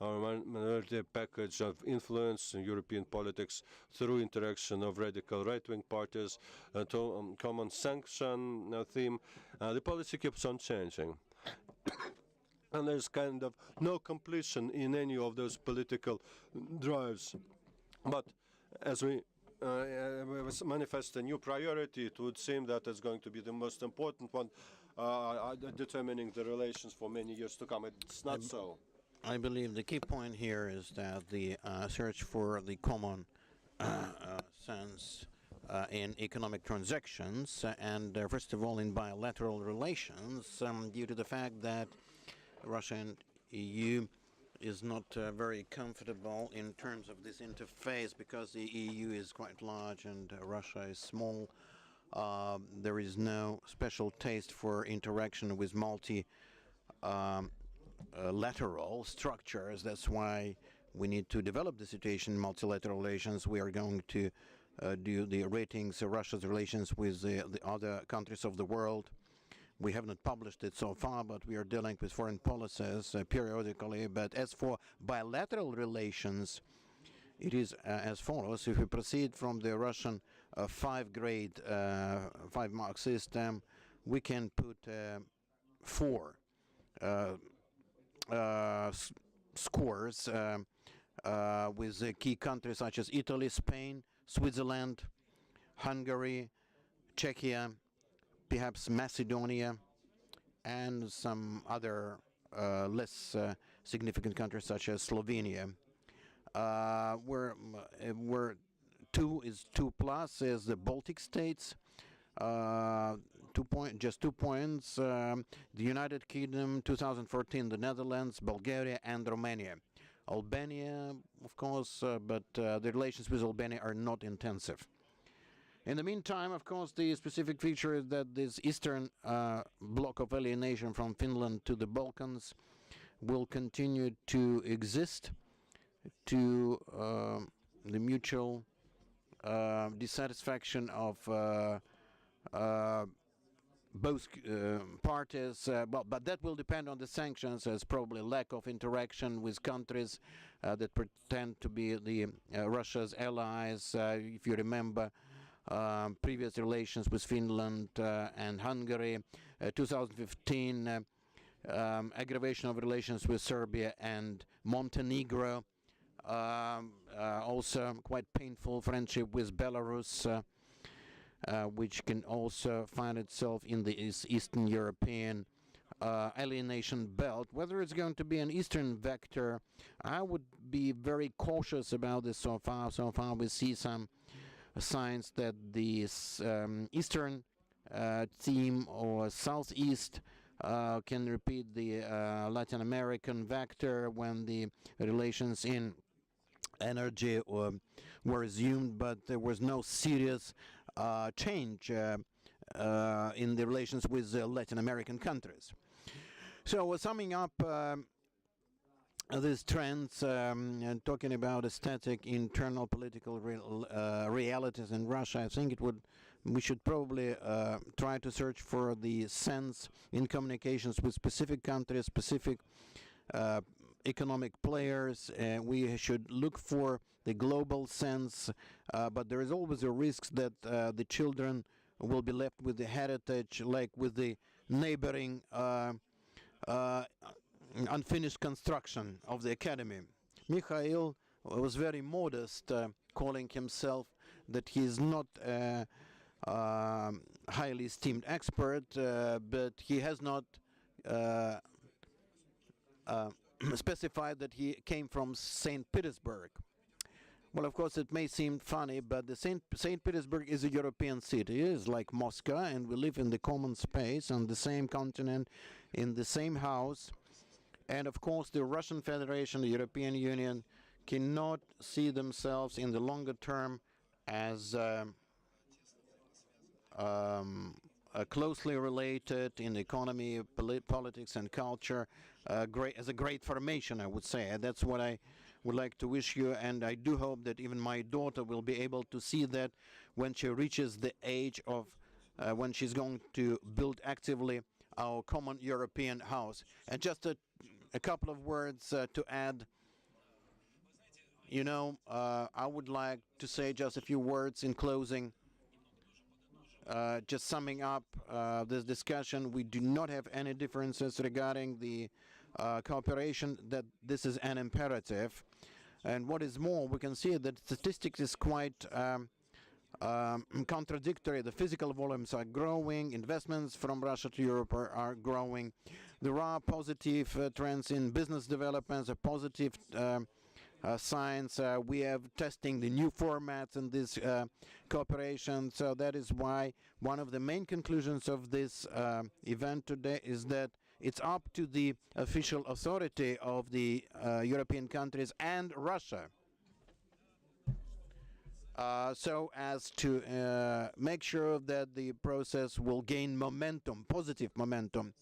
our minority package of influence in European politics through interaction of radical right-wing parties, to common sanction theme. The policy keeps on changing. And there's kind of no completion in any of those political drives. But as we manifest a new priority, it would seem that it's going to be the most important one, determining the relations for many years to come. It's not so. I believe the key point here is that the search for the common sense in economic transactions and first of all in bilateral relations, due to the fact that Russia and EU is not very comfortable in terms of this interface because the EU is quite large and Russia is small. There is no special taste for interaction with multilateral structures. That's why we need to develop the situation in multilateral relations. We are going to do the ratings of Russia's relations with the other countries of the world. We have not published it so far, but we are dealing with foreign policies periodically. But as for bilateral relations, it is as follows. If we proceed from the Russian five-grade, five-mark system, we can put four scores with key countries such as Italy, Spain, Switzerland, Hungary, Czechia, perhaps Macedonia, and some other less significant countries such as Slovenia. Where 2 is 2 plus is the Baltic states. 2 points. The United Kingdom, 2014, the Netherlands, Bulgaria, and Romania. Albania, of course, but the relations with Albania are not intensive. In the meantime, of course, the specific feature is that this eastern block of alienation from Finland to the Balkans will continue to exist to the mutual dissatisfaction of both parties, but that will depend on the sanctions, as probably lack of interaction with countries that pretend to be the Russia's allies. If you remember, previous relations with Finland and Hungary, 2015 aggravation of relations with Serbia and Montenegro, also quite painful friendship with Belarus, which can also find itself in the Eastern European alienation belt. Whether it's going to be an Eastern vector, I would be very cautious about this so far. So far we see some signs that the Eastern theme or Southeast can repeat the Latin American vector when the relations in energy were resumed, but there was no serious change in the relations with Latin American countries. So summing up these trends and talking about static internal political realities in Russia, I think we should probably try to search for the sense in communications with specific countries, specific economic players. We should look for the global sense, but there is always a risk that the children will be left with the heritage, like with the neighboring unfinished construction of the academy. Mikhail was very modest, calling himself that he is not a highly esteemed expert, but he has not specified that he came from St. Petersburg. Well, of course, it may seem funny, but the St. Petersburg is a European city. It is like Moscow, and we live in the common space on the same continent, in the same house. And of course, the Russian Federation, the European Union, cannot see themselves in the longer term as closely related in economy, politics, and culture, as a great formation, I would say. And that's what I would like to wish you, and I do hope that even my daughter will be able to see that when she reaches the age of when she's going to build actively our common European house. And just a couple of words to add. You know, I would like to say just a few words in closing. Just summing up this discussion, we do not have any differences regarding the cooperation, that this is an imperative. And what is more, we can see that statistics is quite contradictory. The physical volumes are growing, investments from Russia to Europe are growing. There are positive trends in business developments, a positive signs. We are testing the new formats in this cooperation. So that is why one of the main conclusions of this event today is that it's up to the official authority of the European countries and Russia so as to make sure that the process will gain momentum, positive momentum.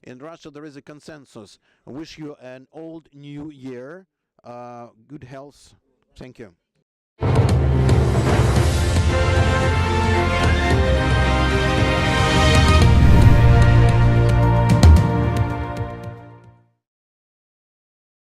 In Russia there is a consensus. I wish you an old new year. Good health. Thank you.